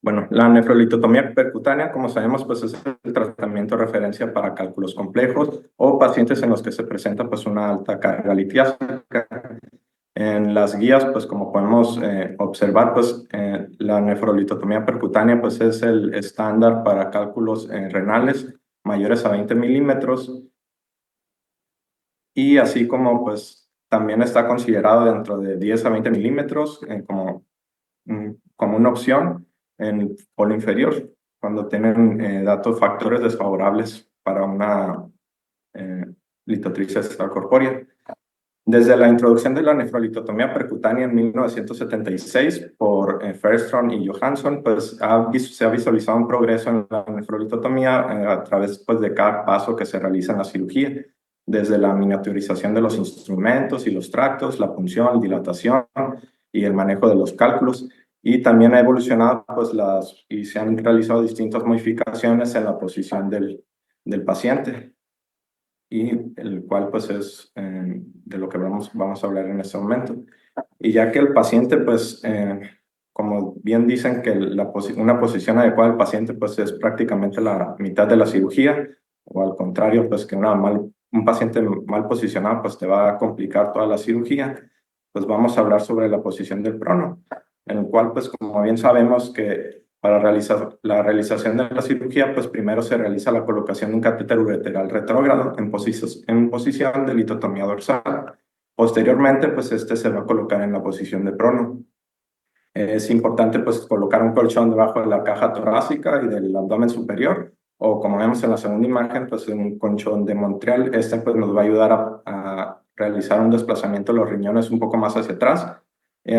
bueno, la nefrolitotomía percutánea, como sabemos, pues es el tratamiento de referencia para cálculos complejos o pacientes en los que se presenta pues una alta carga litiásica. En las guías, pues como podemos observar, pues la nefrolitotomía percutánea pues es el estándar para cálculos renales mayores a 20 milímetros y así como pues también está considerado dentro de 10 a 20 milímetros como una opción en el polo inferior, cuando tienen datos factores desfavorables para una litotripsia extracorpórea. Desde la introducción de la nefrolitotomía percutánea en 1976 por Fairström y Johansson, pues se ha visualizado un progreso en la nefrolitotomía a través pues, de cada paso que se realiza en la cirugía, desde la miniaturización de los instrumentos y los tractos, la punción, dilatación y el manejo de los cálculos. Y también ha evolucionado pues, y se han realizado distintas modificaciones en la posición del paciente, y el cual pues es de lo que vamos a hablar en este momento. Y ya que el paciente pues, como bien dicen que una posición adecuada del paciente pues es prácticamente la mitad de la cirugía, o al contrario pues que un paciente mal posicionado pues te va a complicar toda la cirugía, pues vamos a hablar sobre la posición del prono, en el cual pues como bien sabemos que para realizar la realización de la cirugía, pues primero se realiza la colocación de un catéter ureteral retrógrado en posición de litotomía dorsal. Posteriormente, pues este se va a colocar en la posición de prono. Es importante pues colocar un colchón debajo de la caja torácica y del abdomen superior, o como vemos en la segunda imagen, pues un colchón de Montreal. Este pues nos va a ayudar a realizar un desplazamiento de los riñones un poco más hacia atrás,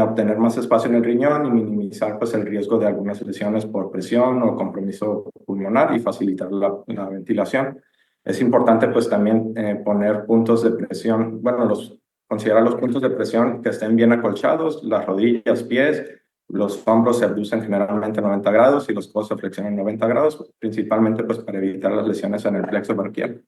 obtener más espacio en el riñón y minimizar pues el riesgo de algunas lesiones por presión o compromiso pulmonar y facilitar la ventilación. Es importante pues también poner puntos de presión, bueno, considerar los puntos de presión que estén bien acolchados, las rodillas, pies, los hombros se abducen generalmente 90 grados y los codos se flexionan 90 grados, principalmente pues para evitar las lesiones en el plexo braquial.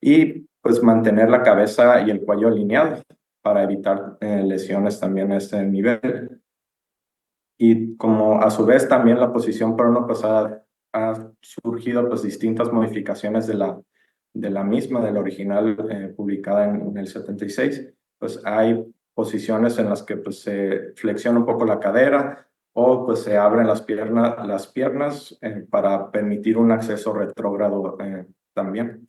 Y pues mantener la cabeza y el cuello alineados para evitar lesiones también a este nivel. Y como a su vez también la posición prono pues ha surgido pues distintas modificaciones de la misma, de la original publicada en el 76. Pues hay posiciones en las que pues se flexiona un poco la cadera o pues se abren las piernas para permitir un acceso retrógrado también.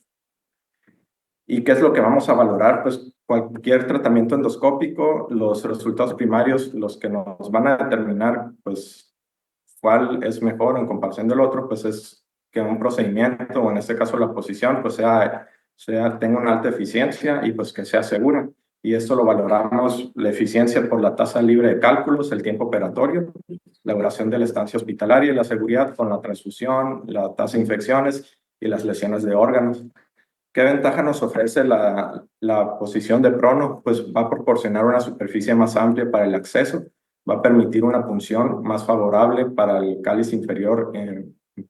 ¿Y qué es lo que vamos a valorar? Pues cualquier tratamiento endoscópico, los resultados primarios, los que nos van a determinar pues cuál es mejor en comparación del otro, pues es que un procedimiento, o en este caso la posición, pues tenga una alta eficiencia y pues que sea segura. Y esto lo valoramos, la eficiencia por la tasa libre de cálculos, el tiempo operatorio, la duración de la estancia hospitalaria y la seguridad con la transfusión, la tasa de infecciones y las lesiones de órganos. ¿Qué ventaja nos ofrece la posición de prono? Pues va a proporcionar una superficie más amplia para el acceso, va a permitir una punción más favorable para el cáliz inferior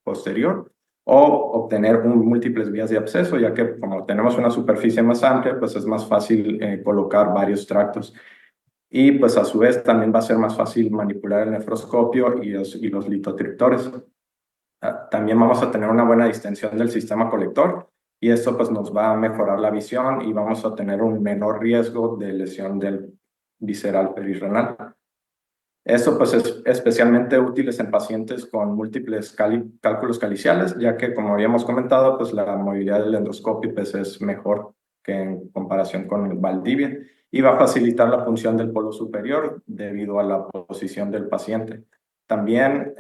posterior, o obtener múltiples vías de absceso, ya que como tenemos una superficie más amplia, pues es más fácil colocar varios tractos. Y pues a su vez también va a ser más fácil manipular el nefroscopio y los litotriptores. También vamos a tener una buena distensión del sistema colector, y esto pues nos va a mejorar la visión y vamos a tener un menor riesgo de lesión del visceral perirrenal. Esto pues es especialmente útil en pacientes con múltiples cálculos caliciales, ya que como habíamos comentado, pues la movilidad del endoscopio pues es mejor que en comparación con el Valdivia, y va a facilitar la punción del polo superior debido a la posición del paciente. También,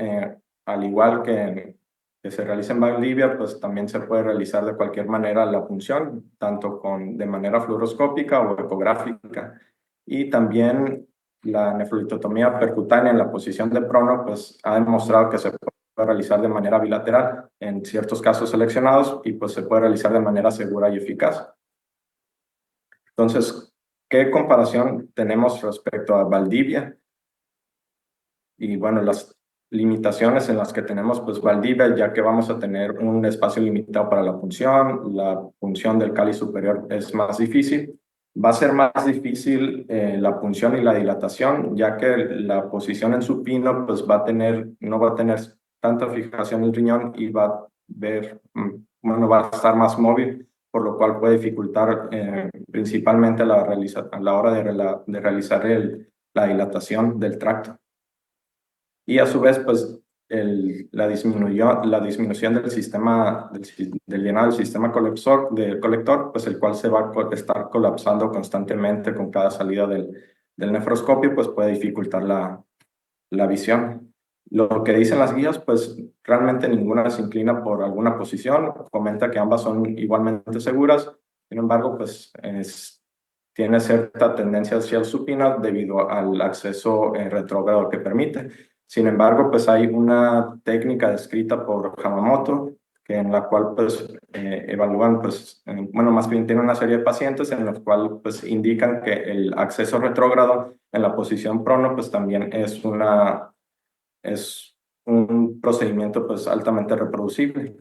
al igual que se realiza en Valdivia, pues también se puede realizar de cualquier manera la punción, tanto de manera fluoroscópica o ecográfica. Y también la nefrolitotomía percutánea en la posición de prono pues ha demostrado que se puede realizar de manera bilateral en ciertos casos seleccionados, y pues se puede realizar de manera segura y eficaz. Entonces, ¿qué comparación tenemos respecto a Valdivia? Y bueno, las limitaciones en las que tenemos pues Valdivia, ya que vamos a tener un espacio limitado para la punción del cáliz superior es más difícil. Va a ser más difícil la punción y la dilatación, ya que la posición en supino pues no va a tener tanta fijación en el riñón, y va a estar más móvil, por lo cual puede dificultar principalmente a la hora de realizar la dilatación del tracto. Y a su vez, pues la disminución del sistema, del llenado del sistema colector, pues el cual se va a estar colapsando constantemente con cada salida del nefroscopio, pues puede dificultar la visión. Lo que dicen las guías, pues realmente ninguna se inclina por alguna posición, comenta que ambas son igualmente seguras. Sin embargo, pues tiene cierta tendencia hacia el supina debido al acceso retrógrado que permite. Sin embargo, pues hay una técnica descrita por Hamamoto, en la cual pues evalúan, pues, más bien tiene una serie de pacientes en los cuales pues indican que el acceso retrógrado en la posición prono pues también es un procedimiento pues altamente reproducible.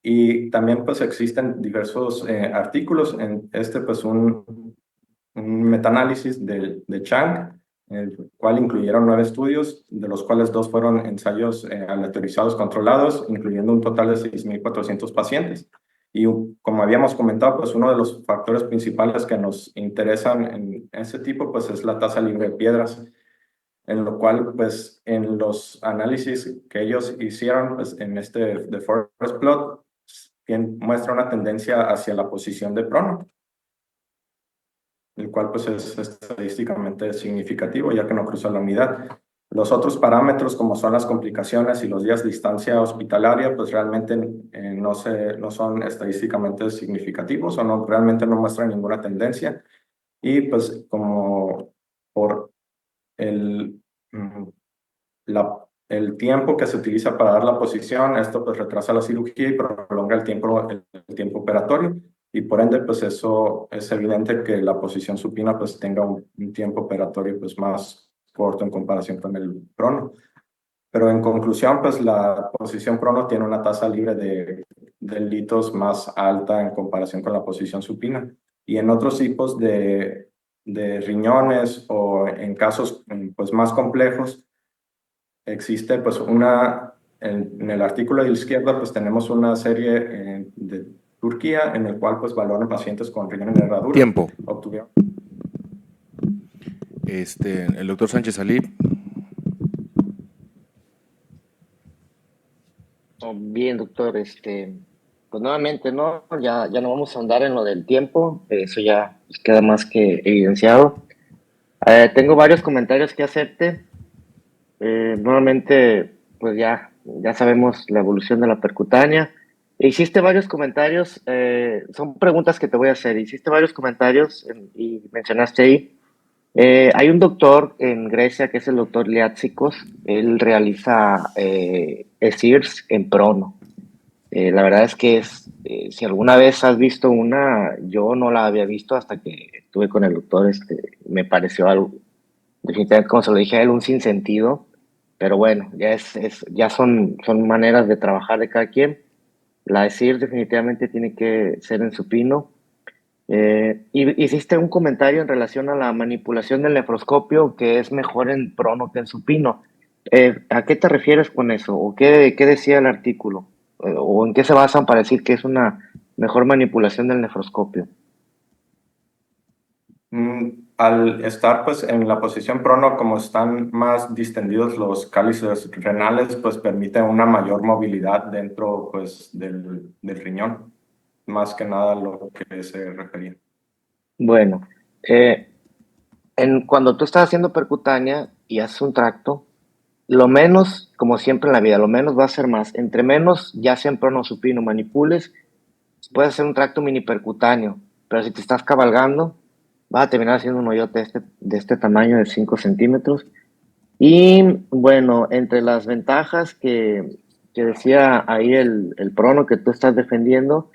Y también pues existen diversos artículos, en pues un metaanálisis de Chang, el cual incluyeron 9 estudios, de los cuales 2 fueron ensayos aleatorizados controlados, incluyendo un total de 6,400 pacientes. Y como habíamos comentado, pues uno de los factores principales que nos interesan en ese tipo pues es la tasa libre de piedras, en lo cual pues en los análisis que ellos hicieron pues en de forest plot muestra una tendencia hacia la posición de prono, el cual pues es estadísticamente significativo, ya que no cruza la unidad. Los otros parámetros, como son las complicaciones y los días de distancia hospitalaria, pues realmente no son estadísticamente significativos, o realmente no muestran ninguna tendencia. Y pues como por el tiempo que se utiliza para dar la posición, esto pues retrasa la cirugía y prolonga el tiempo operatorio, y por ende pues eso es evidente que la posición supina pues tenga un tiempo operatorio pues más corto en comparación con el prono. Pero en conclusión, pues la posición prono tiene una tasa libre de litos más alta en comparación con la posición supina. Y en otros tipos de riñones, o en casos pues más complejos, existe pues en el artículo de la izquierda pues tenemos una serie de Turquía, en el cual pues valoran pacientes con riñón en herradura. Tiempo. Obtuvieron. El doctor Sánchez Salí. Bien, doctor, pues nuevamente, ¿no? Ya no vamos a andar en lo del tiempo, eso ya queda más que evidenciado. Tengo varios comentarios que hacerte. Nuevamente, pues ya sabemos la evolución de la percutánea. Hiciste varios comentarios, son preguntas que te voy a hacer. Hiciste varios comentarios y mencionaste ahí. Hay un doctor en Grecia que es el doctor Liatsikos. Él realiza ESIRS en prono. La verdad es que si alguna vez has visto una, yo no la había visto hasta que estuve con el doctor. Me pareció algo definitivamente, como se lo dije a él, un sinsentido, pero bueno, ya son maneras de trabajar de cada quien. La de CIR definitivamente tiene que ser en supino. Y hiciste un comentario en relación a la manipulación del nefroscopio que es mejor en prono que en supino. ¿A qué te refieres con eso? ¿O qué decía el artículo? ¿O en qué se basan para decir que es una mejor manipulación del nefroscopio? Al estar pues en la posición prono, como están más distendidos los cálices renales, pues permite una mayor movilidad dentro pues del riñón, más que nada lo que se refería. Bueno, cuando tú estás haciendo percutánea y haces un tracto, lo menos, como siempre en la vida, lo menos va a ser más. Entre menos, ya sea en prono o supino, manipules, puedes hacer un tracto mini percutáneo, pero si te estás cabalgando, vas a terminar haciendo un hoyote de este tamaño de 5 centímetros. Y bueno, entre las ventajas que decía ahí el prono que tú estás defendiendo,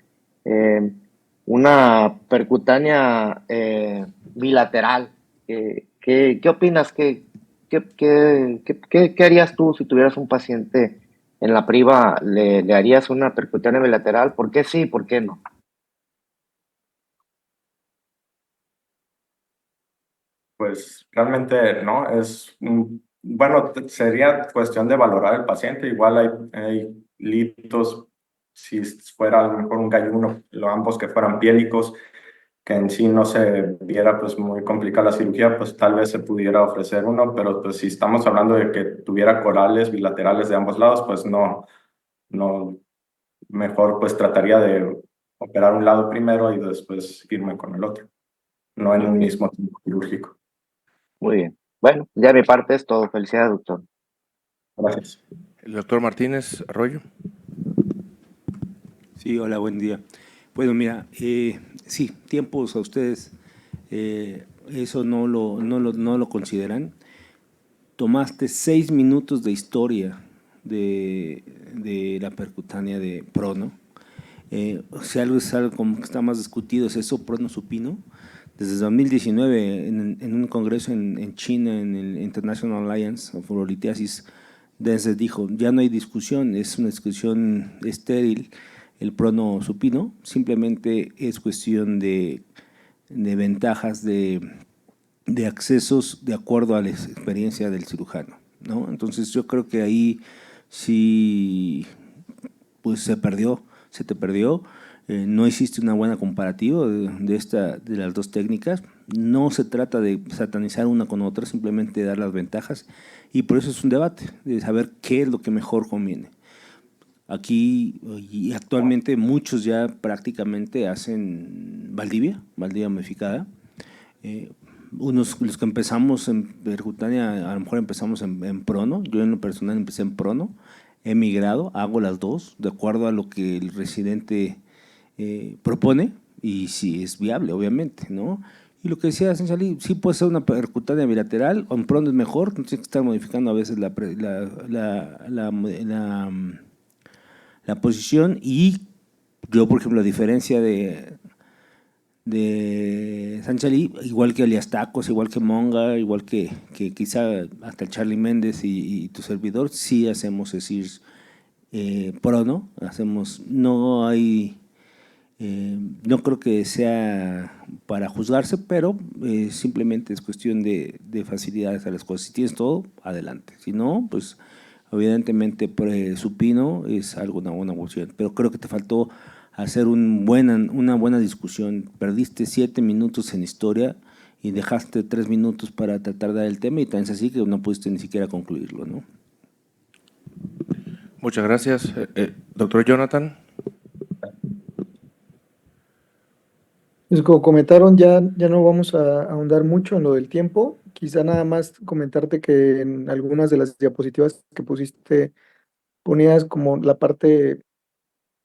eh, una percutánea bilateral. ¿Qué opinas? ¿Qué harías tú si tuvieras un paciente en la priva? ¿Le harías una percutánea bilateral? ¿Por qué sí? ¿Por qué no? Pues realmente no, bueno, sería cuestión de valorar al paciente. Igual hay litos, si fuera a lo mejor un gallino, ambos que fueran piélicos, que en sí no se viera pues muy complicada la cirugía, pues tal vez se pudiera ofrecer uno, pero pues si estamos hablando de que tuviera corales bilaterales de ambos lados, pues no, mejor pues trataría de operar un lado primero y después irme con el otro, no en un Ok, mismo tiempo quirúrgico. muy bien. Bueno, ya mi parte es todo. Felicidades, doctor. Gracias. El doctor Martínez Arroyo. Sí, hola, buen día. Bueno, mira, sí, tiempos a ustedes, eso no lo consideran. Tomaste 6 minutos de historia de la percutánea de prono. Si algo es algo como que está más discutido, es eso, prono supino. Desde 2019, en un congreso en China, en el International Alliance of Urolithiasis, desde dijo, ya no hay discusión, es una discusión estéril el prono supino, simplemente es cuestión de ventajas de accesos de acuerdo a la experiencia del cirujano, ¿no? Entonces yo creo que ahí sí, pues se te perdió. No hiciste una buena comparativa de las dos técnicas. No se trata de satanizar una con otra, simplemente dar las ventajas. Y por eso es un debate, de saber qué es lo que mejor conviene. Aquí y actualmente muchos ya prácticamente hacen Valdivia modificada. Los que empezamos en percutánea, a lo mejor empezamos en prono. Yo en lo personal empecé en prono, he migrado, hago las dos de acuerdo a lo que el residente propone y si es viable, obviamente, ¿no? Y lo que decía Sanchali, sí puede ser una percutánea bilateral, o en prono es mejor, no tienes que estar modificando a veces la posición. Y yo, por ejemplo, a diferencia de Sanchali, igual que Elias Tacos, igual que Monga, igual que quizá hasta el Charlie Méndez y tu servidor, sí hacemos decir prono, no hay, no creo que sea para juzgarse, pero simplemente es cuestión de facilidades a las cosas. Si tienes todo, adelante. Si no, pues evidentemente supino es una buena opción, pero creo que te faltó hacer una buena discusión. Perdiste 7 minutos en historia y dejaste 3 minutos para tratar de dar el tema y tan es así que no pudiste ni siquiera concluirlo, ¿no? Muchas gracias. Doctor Jonathan. Pues como comentaron, ya no vamos a ahondar mucho en lo del tiempo. Quizá nada más comentarte que en algunas de las diapositivas que pusiste, ponías como la parte,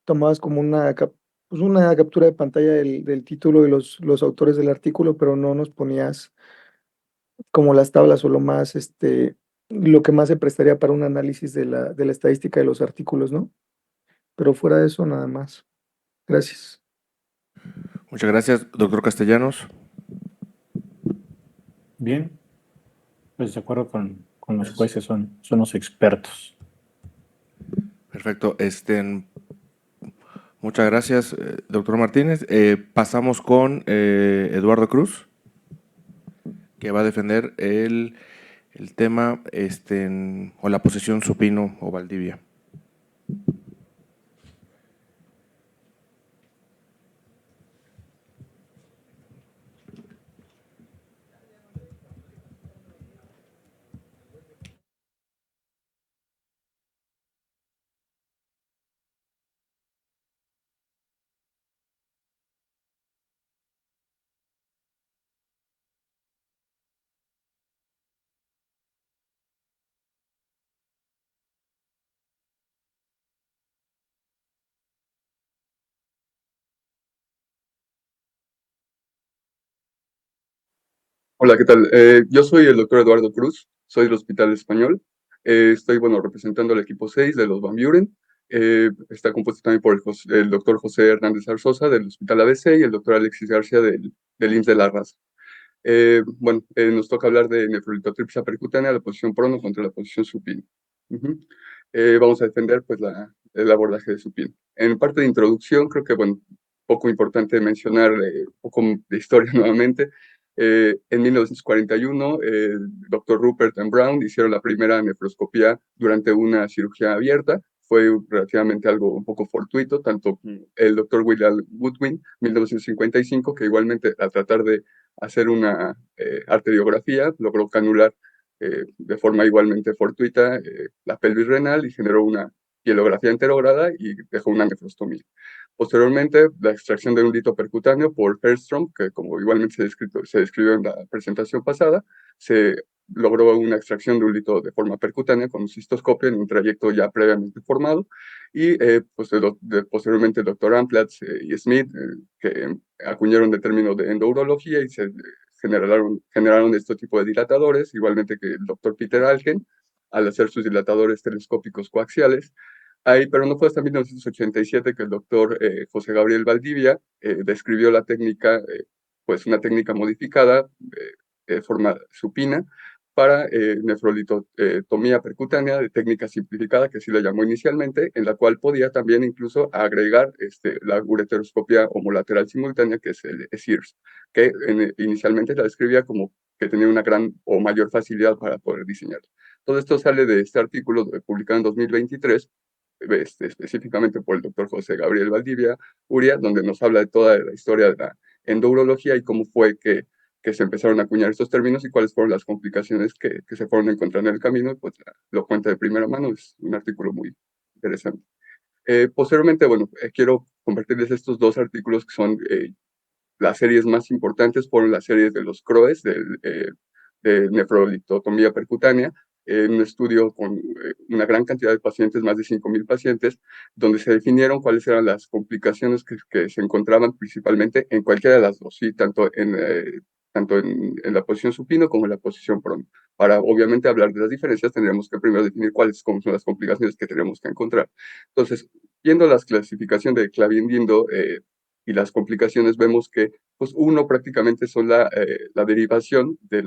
tomabas como pues una captura de pantalla del título y los autores del artículo, pero no nos ponías como las tablas o lo que más se prestaría para un análisis de la estadística de los artículos, ¿no? Pero fuera de eso, nada más. Gracias. Muchas gracias, doctor Castellanos. Bien. Pues de acuerdo con los jueces, son los expertos. Perfecto. Muchas gracias, doctor Martínez. Pasamos con Eduardo Cruz, que va a defender el tema o la posesión supino o Valdivia. Hola, ¿qué tal? Yo soy el doctor Eduardo Cruz, soy del Hospital Español. Estoy, bueno, representando al equipo 6 de los Van Buren. Está compuesto también por el doctor José Hernández Arzosa del Hospital ABC y el doctor Alexis García del IMSS de La Raza. Nos toca hablar de nefrolitotripsia percutánea, la posición prono contra la posición supino. Vamos a defender pues, el abordaje de supino. En parte de introducción, creo que, bueno, poco importante mencionar un poco de historia nuevamente. En 1941, el doctor Rupert and Brown hicieron la primera nefroscopía durante una cirugía abierta. Fue relativamente algo un poco fortuito, tanto el doctor William Goodwin, 1955, que igualmente al tratar de hacer una arteriografía logró canular de forma igualmente fortuita la pelvis renal y generó una pielografía enterograda y dejó una nefrostomía. Posteriormente, la extracción de un lito percutáneo por Herstrom, que como igualmente se describió en la presentación pasada, se logró una extracción de un lito de forma percutánea con un cistoscopio en un trayecto ya previamente formado, y posteriormente el doctor Amplatz y Smith, que acuñaron el término de endourología y se generaron este tipo de dilatadores, igualmente que el doctor Peter Algen, al hacer sus dilatadores telescópicos coaxiales. Pero no fue hasta 1987 que el doctor José Gabriel Valdivia describió la técnica, pues una técnica modificada de forma supina para nefrolitotomía percutánea de técnica simplificada, que así la llamó inicialmente, en la cual podía también incluso agregar la ureteroscopia homolateral simultánea, que es el SIRS, que inicialmente la describía como que tenía una gran o mayor facilidad para poder diseñar. Todo esto sale de este artículo publicado en 2023, específicamente por el doctor José Gabriel Valdivia Uria, donde nos habla de toda la historia de la endourología y cómo fue que se empezaron a acuñar estos términos y cuáles fueron las complicaciones que se fueron encontrando en el camino, pues lo cuenta de primera mano, es un artículo muy interesante. Posteriormente, bueno, quiero compartirles estos dos artículos que son las series más importantes, fueron las series de los CROES, de nefrolitotomía percutánea, un estudio con una gran cantidad de pacientes, más de 5,000 pacientes, donde se definieron cuáles eran las complicaciones que se encontraban principalmente en cualquiera de las dos, ¿sí? Tanto en la posición supino como en la posición prono. Para obviamente hablar de las diferencias, tendríamos que primero definir cuáles son las complicaciones que tenemos que encontrar. Entonces, viendo la clasificación de Clavien-Dindo y las complicaciones, vemos que pues uno prácticamente son la derivación de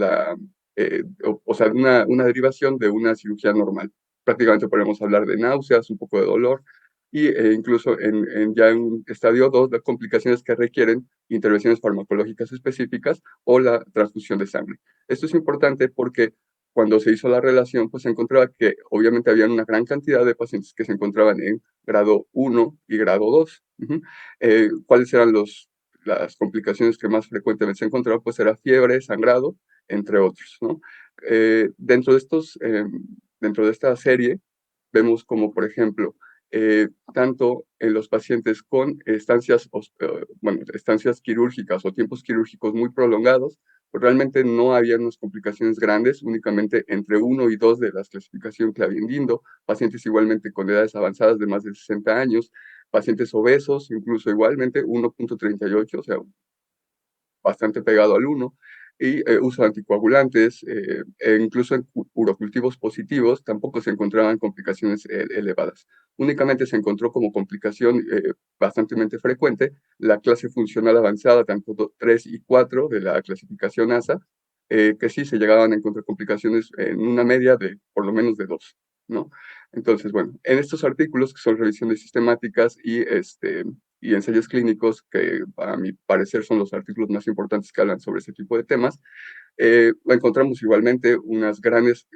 una derivación de una cirugía normal. Prácticamente podemos hablar de náuseas, un poco de dolor, y incluso ya en un estadio 2, las complicaciones que requieren intervenciones farmacológicas específicas o la transfusión de sangre. Esto es importante porque cuando se hizo la relación, pues se encontraba que obviamente había una gran cantidad de pacientes que se encontraban en grado 1 y grado 2. ¿Cuáles eran las complicaciones que más frecuentemente se encontraban? Pues era fiebre, sangrado, entre otros, ¿no? Dentro de esta serie, vemos como, por ejemplo, tanto en los pacientes con estancias quirúrgicas o tiempos quirúrgicos muy prolongados, pues realmente no había unas complicaciones grandes, únicamente entre 1 y 2 de la clasificación Clavien-Dindo, pacientes igualmente con edades avanzadas de más de 60 años, pacientes obesos, incluso igualmente 1,38, o sea, bastante pegado al 1, y uso de anticoagulantes, e incluso en urocultivos positivos tampoco se encontraban complicaciones elevadas. Únicamente se encontró como complicación bastante frecuente la clase funcional avanzada, tanto 3 y 4 de la clasificación ASA, que sí se llegaban a encontrar complicaciones en una media de por lo menos de 2, ¿no? Entonces, bueno, en estos artículos, que son revisiones sistemáticas y ensayos clínicos, que a mi parecer son los artículos más importantes que hablan sobre este tipo de temas, encontramos igualmente unas grandes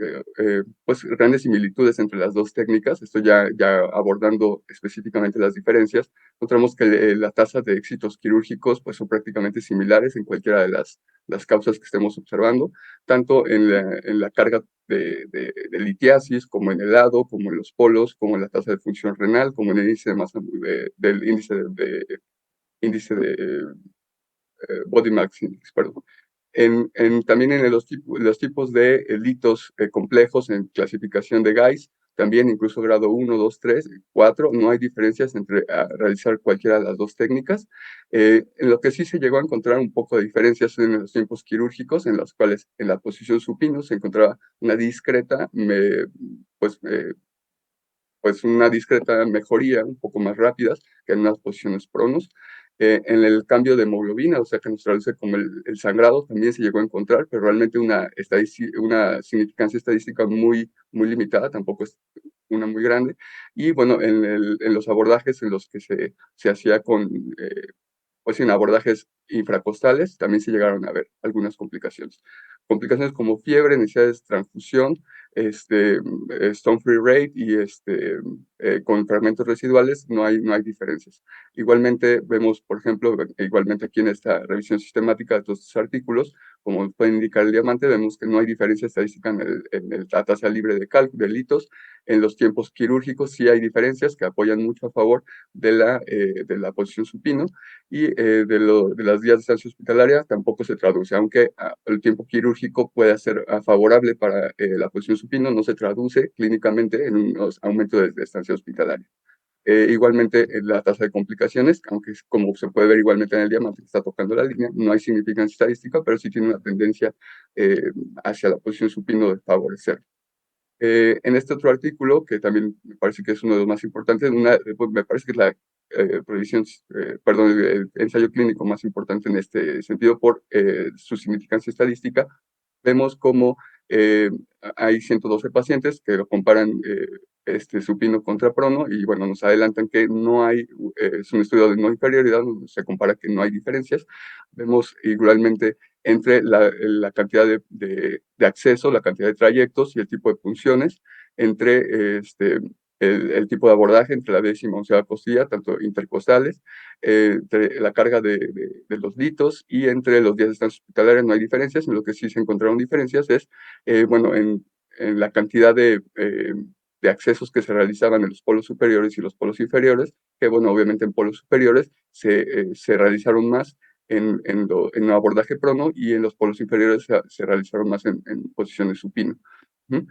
similitudes entre las dos técnicas. Esto ya abordando específicamente las diferencias, encontramos que la tasa de éxitos quirúrgicos pues, son prácticamente similares en cualquiera de las causas que estemos observando, tanto en la carga de litiasis, como en el lado, como en los polos, como en la tasa de función renal, como en el índice de masa, del índice de body mass index, perdón. También en los tipos de litos complejos en clasificación de GAIS, también incluso grado 1, 2, 3, 4, no hay diferencias entre realizar cualquiera de las dos técnicas. En lo que sí se llegó a encontrar un poco de diferencias en los tiempos quirúrgicos, en los cuales en la posición supino se encontraba una discreta, pues una discreta mejoría, un poco más rápidas que en unas posiciones pronos. En el cambio de hemoglobina, o sea, que nos traduce como el sangrado, también se llegó a encontrar, pero realmente una significancia estadística muy limitada, tampoco es una muy grande. Y bueno, en los abordajes en los que se hacía pues en abordajes infracostales también se llegaron a ver algunas complicaciones. Complicaciones como fiebre, necesidades de transfusión, stone free rate y con fragmentos residuales no hay diferencias. Igualmente vemos, por ejemplo, igualmente aquí en esta revisión sistemática de todos estos artículos, como puede indicar el diamante, vemos que no hay diferencia estadística en la tasa libre de delitos. En los tiempos quirúrgicos sí hay diferencias que apoyan mucho a favor de la posición supino, y de las días de estancia hospitalaria tampoco se traduce, aunque el tiempo quirúrgico puede ser favorable para la posición supino, no se traduce clínicamente en un aumento de estancia hospitalaria. Igualmente, la tasa de complicaciones, aunque como se puede ver igualmente en el diamante que está tocando la línea, no hay significancia estadística, pero sí tiene una tendencia hacia la posición supino de favorecer. En este otro artículo, que también me parece que es uno de los más importantes, pues me parece que es la el ensayo clínico más importante en este sentido por su significancia estadística, vemos como hay 112 pacientes que lo comparan supino contra prono y bueno, nos adelantan que no hay, es un estudio de no inferioridad, donde se compara que no hay diferencias. Vemos igualmente entre la cantidad de acceso, la cantidad de trayectos y el tipo de punciones, entre el tipo de abordaje, entre la décima y onceava costilla, tanto intercostales, entre la carga de los litos y entre los días de estancia hospitalaria no hay diferencias. En lo que sí se encontraron diferencias es, bueno, en la cantidad de accesos que se realizaban en los polos superiores y los polos inferiores, que bueno, obviamente en polos superiores se realizaron más en abordaje prono y en los polos inferiores se realizaron más en posiciones supino. ¿Mm?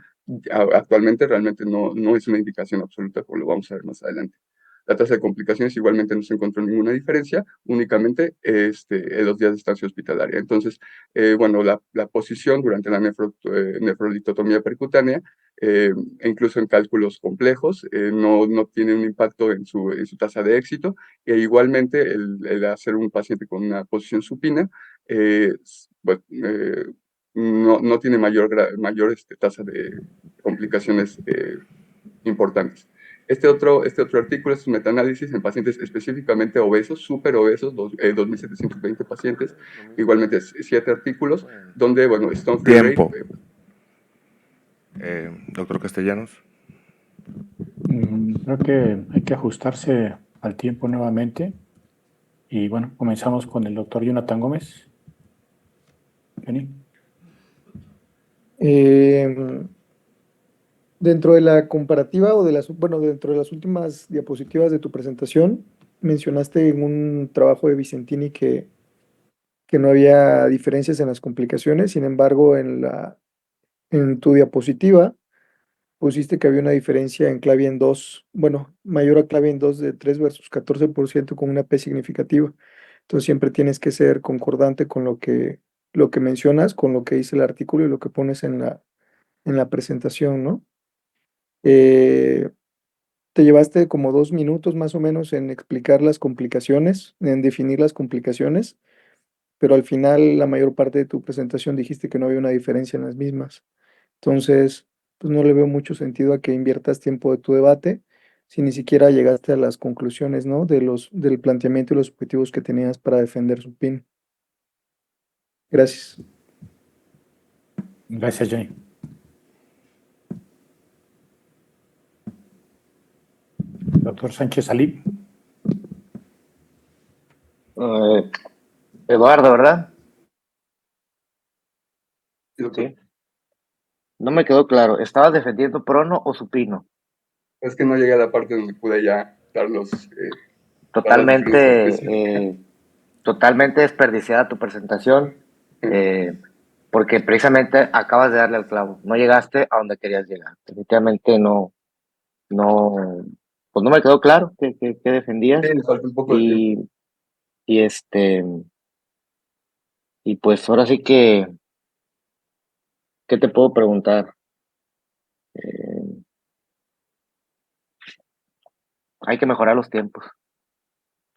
Actualmente realmente no es una indicación absoluta, como lo vamos a ver más adelante. La tasa de complicaciones igualmente no se encontró ninguna diferencia, únicamente en los días de estancia hospitalaria. Entonces, bueno, la posición durante la nefrolitotomía percutánea, e incluso en cálculos complejos, no tiene un impacto en su tasa de éxito, e igualmente el hacer un paciente con una posición supina, pues, no tiene mayor tasa de complicaciones importantes. Este otro artículo es un metaanálisis en pacientes específicamente obesos, súper obesos, 2.720 pacientes, igualmente 7 artículos, donde, bueno, stone free Tiempo. rate. Doctor Castellanos. Creo que hay que ajustarse al tiempo nuevamente. Y bueno, comenzamos con el doctor Jonathan Gómez. Jenny. Dentro de la comparativa o dentro de las últimas diapositivas de tu presentación, mencionaste en un trabajo de Vicentini que no había diferencias en las complicaciones. Sin embargo, en tu diapositiva pusiste que había una diferencia en Clavien 2, bueno, mayor a Clavien 2 de 3 versus 14% con una P significativa. Entonces siempre tienes que ser concordante con lo que mencionas, con lo que dice el artículo y lo que pones en la presentación, ¿no? Te llevaste como 2 minutos más o menos en explicar las complicaciones, en definir las complicaciones. pero al final la mayor parte de tu presentación dijiste que no había una diferencia en las mismas. Entonces, pues no le veo mucho sentido a que inviertas tiempo de tu debate si ni siquiera llegaste a las conclusiones, ¿no? Del planteamiento y los objetivos que tenías para defender su PIN. Gracias. Gracias, Jenny. Doctor Sánchez Salí. Eduardo, ¿verdad? Sí, doctor. Sí. No me quedó claro. ¿Estabas defendiendo Prono o Supino? Es que no llegué a la parte donde pude ya dar los... Totalmente, totalmente desperdiciada tu presentación, porque precisamente acabas de darle al clavo. No llegaste a donde querías llegar. Definitivamente no, pues no me quedó claro qué defendías. Sí, me falta un poco de tiempo. Y y pues ahora sí que, ¿qué te puedo preguntar? Hay que mejorar los tiempos.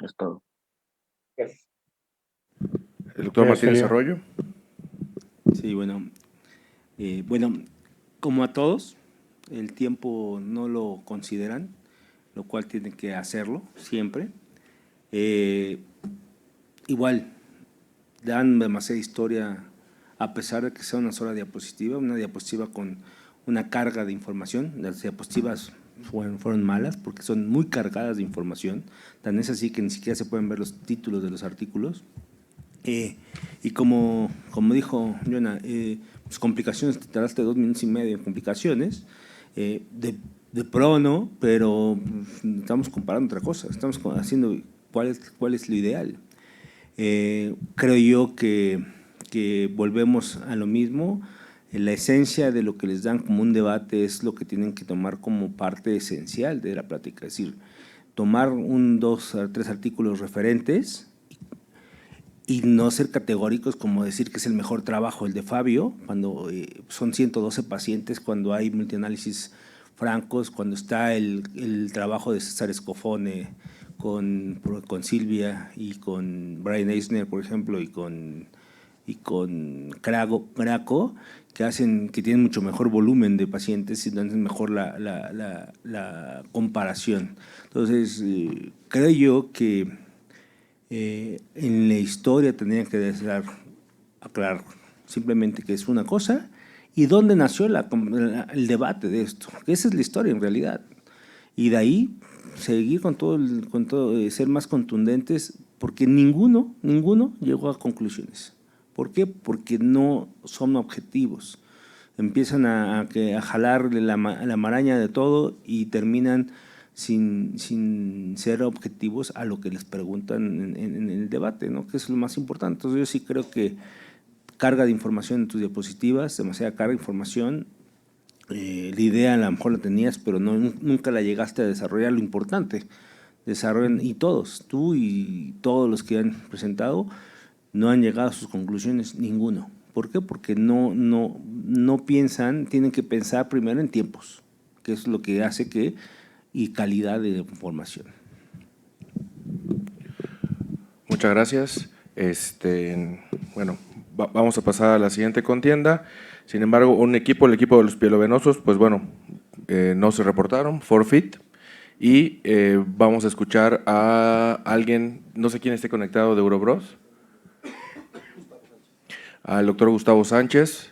Es todo. Gracias. El doctor Martínez Elio. Arroyo. Sí, bueno, como a todos, el tiempo no lo consideran, lo cual tienen que hacerlo siempre. Igual, dan demasiada historia, a pesar de que sea una sola diapositiva, una diapositiva con una carga de información. Las diapositivas fueron malas porque son muy cargadas de información, tan es así que ni siquiera se pueden ver los títulos de los artículos. Y como dijo Jonah, pues complicaciones, te tardaste 2 minutos y medio en complicaciones, de prono, pero estamos comparando otra cosa, estamos haciendo cuál es lo ideal. Creo yo que volvemos a lo mismo. La esencia de lo que les dan como un debate es lo que tienen que tomar como parte esencial de la plática, es decir, tomar 1, 2, 3 artículos referentes y no ser categóricos como decir que es el mejor trabajo el de Fabio, cuando son 112 pacientes, cuando hay multianálisis francos, cuando está el trabajo de César Scofone con Silvia y con Brian Eisner, por ejemplo, y con Graco, que tienen mucho mejor volumen de pacientes y dan mejor la comparación. Entonces, creo yo que en la historia tendrían que aclarar simplemente que es una cosa y dónde nació el debate de esto. Esa es la historia en realidad. Y de ahí seguir con todo, ser más contundentes, porque ninguno llegó a conclusiones. ¿Por qué? Porque no son objetivos. Empiezan a jalarle la maraña de todo y terminan sin ser objetivos a lo que les preguntan en el debate, ¿no? Que es lo más importante. Entonces yo sí creo que carga de información en tus diapositivas, demasiada carga de información. La idea a lo mejor la tenías, pero nunca la llegaste a desarrollar. Lo importante, desarrollan, y todos, tú y todos los que han presentado, no han llegado a sus conclusiones, ninguno. ¿Por qué? Porque no piensan, tienen que pensar primero en tiempos, que es lo que hace que, y calidad de información. Muchas gracias. Bueno, vamos a pasar a la siguiente contienda. Sin embargo, el equipo de los pielovenosos, pues bueno, no se reportaron, forfeit. Y vamos a escuchar a alguien, no sé quién esté conectado de Eurobros, al doctor Gustavo Sánchez.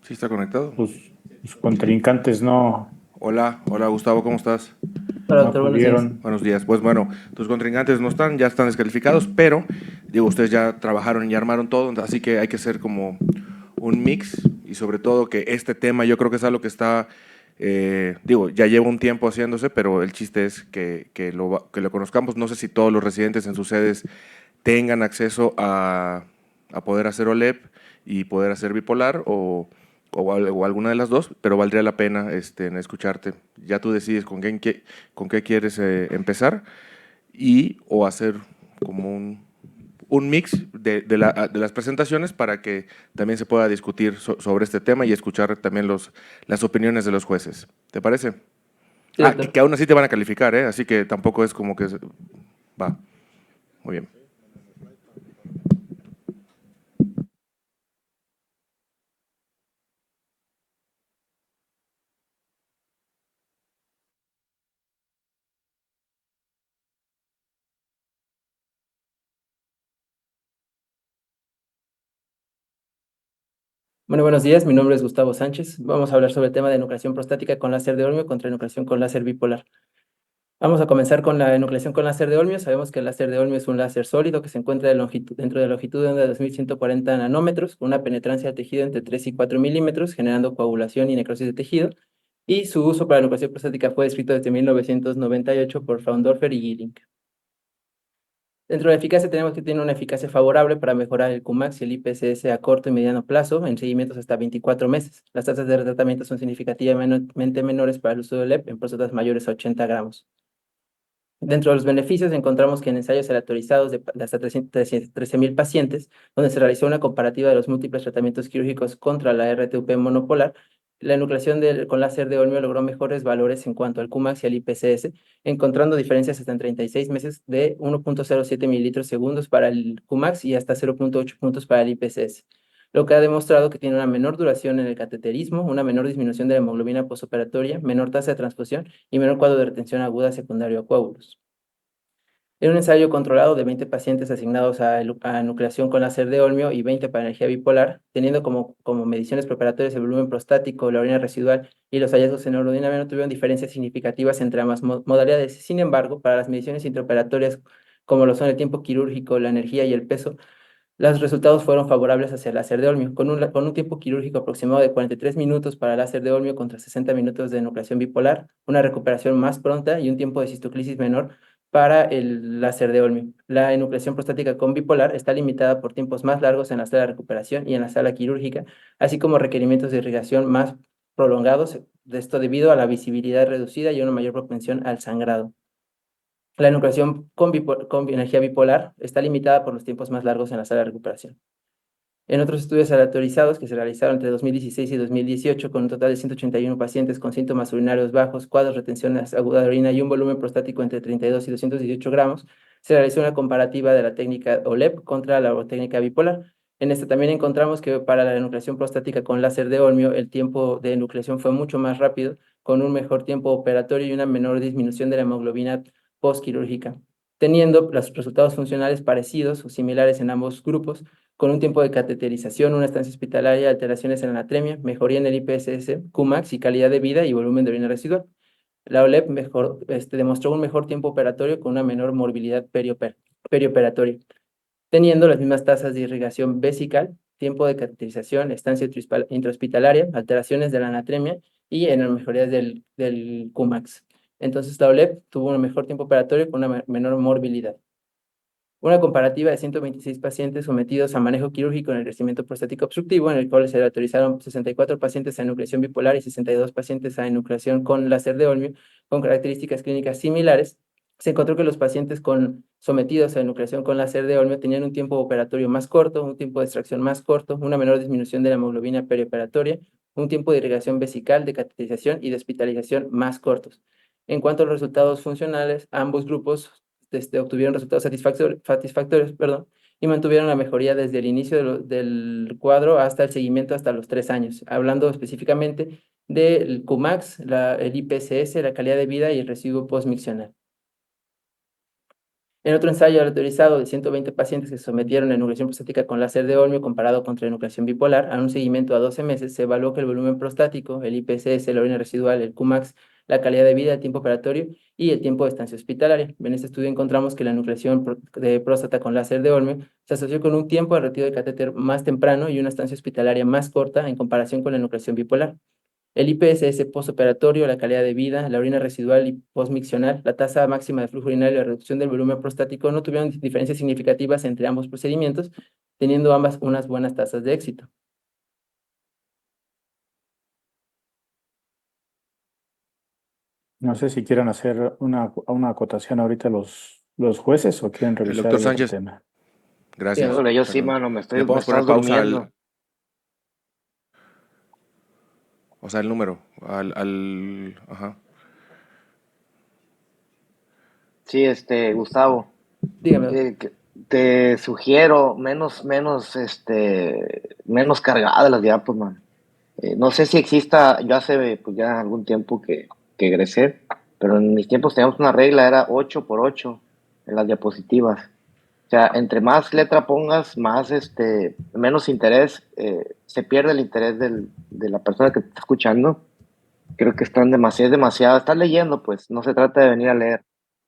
¿Sí está conectado? Los contrincantes no Hola Gustavo, ¿cómo estás? Hola, doctor, buenos días. pudieron. Buenos días. Pues bueno, tus contrincantes no están, ya están descalificados, pero digo, ustedes ya trabajaron y armaron todo, así que hay que hacer como un mix y sobre todo que este tema yo creo que es algo que está, ya lleva un tiempo haciéndose, pero el chiste es que lo conozcamos. No sé si todos los residentes en sus sedes tengan acceso a poder hacer OLEP y poder hacer bipolar, o o alguna de las dos, pero valdría la pena en escucharte. Ya tú decides con qué quieres empezar o hacer como un mix de las presentaciones para que también se pueda discutir sobre este tema y escuchar también las opiniones de los jueces. ¿Te parece? Sí, doctor. Que aún así te van a calificar, ¿eh? Así que tampoco es como que... Va, muy bien. Bueno, buenos días. Mi nombre es Gustavo Sánchez. Vamos a hablar sobre el tema de enucleación prostática con láser de Olmio contra enucleación con láser bipolar. Vamos a comenzar con la enucleación con láser de Olmio. Sabemos que el láser de Olmio es un láser sólido que se encuentra dentro de longitud de onda de 2140 nanómetros, con una penetrancia al tejido entre 3 y 4 milímetros, generando coagulación y necrosis de tejido. Y su uso para enucleación prostática fue descrito desde 1998 por Fraundorfer y Gilling. Dentro de la eficacia tenemos que tiene una eficacia favorable para mejorar el Qmax y el IPSS a corto y mediano plazo en seguimientos hasta 24 meses. Las tasas de retratamiento son significativamente menores para el uso del LEP en próstatas mayores a 80 gramos. Dentro de los beneficios encontramos que en ensayos aleatorizados de hasta 13.000 pacientes, donde se realizó una comparativa de los múltiples tratamientos quirúrgicos contra la RTUP monopolar, la enucleación con láser de Olmio logró mejores valores en cuanto al Qmax y al IPSS, encontrando diferencias hasta en 36 meses de 1.07 mililitros segundos para el Qmax y hasta 0.8 puntos para el IPSS, lo que ha demostrado que tiene una menor duración en el cateterismo, una menor disminución de la hemoglobina postoperatoria, menor tasa de transfusión y menor cuadro de retención aguda secundario a coágulos. En un ensayo controlado de 20 pacientes asignados a nucleación con láser de Olmio y 20 para energía bipolar, teniendo como mediciones preparatorias el volumen prostático, la orina residual y los hallazgos en neurodinamia, no tuvieron diferencias significativas entre ambas modalidades. Sin embargo, para las mediciones intraoperatorias, como lo son el tiempo quirúrgico, la energía y el peso, los resultados fueron favorables hacia el láser de Olmio, con un tiempo quirúrgico aproximado de 43 minutos para el láser de Olmio contra 60 minutos de nucleación bipolar, una recuperación más pronta y un tiempo de cistoclisis menor para el láser de Olmio. La enucleación prostática con bipolar está limitada por tiempos más largos en la sala de recuperación y en la sala quirúrgica, así como requerimientos de irrigación más prolongados, de esto debido a la visibilidad reducida y una mayor propensión al sangrado. La enucleación con energía bipolar está limitada por los tiempos más largos en la sala de recuperación. En otros estudios aleatorizados que se realizaron entre 2016 y 2018 con un total de 181 pacientes con síntomas urinarios bajos, cuadros, retención aguda de orina y un volumen prostático entre 32 y 218 gramos, se realizó una comparativa de la técnica OLEP contra la técnica bipolar. En esta también encontramos que para la enucleación prostática con láser de Olmio, el tiempo de enucleación fue mucho más rápido, con un mejor tiempo operatorio y una menor disminución de la hemoglobina postquirúrgica, teniendo los resultados funcionales parecidos o similares en ambos grupos, con un tiempo de cateterización, una estancia hospitalaria, alteraciones en la anatremia, mejoría en el IPSS, Qmax y calidad de vida y volumen de orina residual. La OLEP demostró un mejor tiempo operatorio con una menor morbilidad perioperatoria, teniendo las mismas tasas de irrigación vesical, tiempo de cateterización, estancia intrahospitalaria, alteraciones de la anatremia y en las mejorías del Qmax. Entonces, la OLEP tuvo un mejor tiempo operatorio con una menor morbilidad. Una comparativa de 126 pacientes sometidos a manejo quirúrgico en el crecimiento prostático obstructivo, en el cual se autorizaron 64 pacientes a enucleación bipolar y 62 pacientes a enucleación con láser de Olmio, con características clínicas similares. Se encontró que los pacientes sometidos a enucleación con láser de Olmio tenían un tiempo operatorio más corto, un tiempo de extracción más corto, una menor disminución de la hemoglobina perioperatoria, un tiempo de irrigación vesical, de cateterización y de hospitalización más cortos. En cuanto a los resultados funcionales, ambos grupos obtuvieron resultados satisfactorios, y mantuvieron la mejoría desde el inicio del cuadro hasta el seguimiento hasta los 3 años, hablando específicamente del Qmax, el IPSS, la calidad de vida y el residuo postmiccional. En otro ensayo aleatorizado de 120 pacientes que se sometieron a enucleación prostática con láser de Olmio comparado contra enucleación bipolar, a un seguimiento a 12 meses, se evaluó que el volumen prostático, el IPSS, la orina residual, el Qmax, la calidad de vida, el tiempo operatorio y el tiempo de estancia hospitalaria. En este estudio encontramos que la enucleación de próstata con láser de Olmio se asoció con un tiempo de retiro de catéter más temprano y una estancia hospitalaria más corta en comparación con la enucleación bipolar. El IPSS postoperatorio, la calidad de vida, la orina residual y postmiccional, la tasa máxima de flujo urinario y la reducción del volumen prostático no tuvieron diferencias significativas entre ambos procedimientos, teniendo ambas unas buenas tasas de éxito. No sé si quieren hacer una acotación ahorita los jueces o quieren El revisar doctor el otro Sánchez, tema. Sí, gracias. híjole, yo sí, Perdón. mano, ¿Le me podemos poner estás pausa durmiendo. o sea, el número, ajá. Sí, Gustavo, Dígame, doctor. te sugiero menos cargadas las diapos, man. No sé si exista, yo hace pues ya algún tiempo que egresé, pero en mis tiempos teníamos una regla, era 8 por 8 en las diapositivas. O sea, entre más letra pongas, más menos interés, se pierde el interés de la persona que te está escuchando. Creo que es demasiado, estás leyendo, pues, no se trata de venir a leer,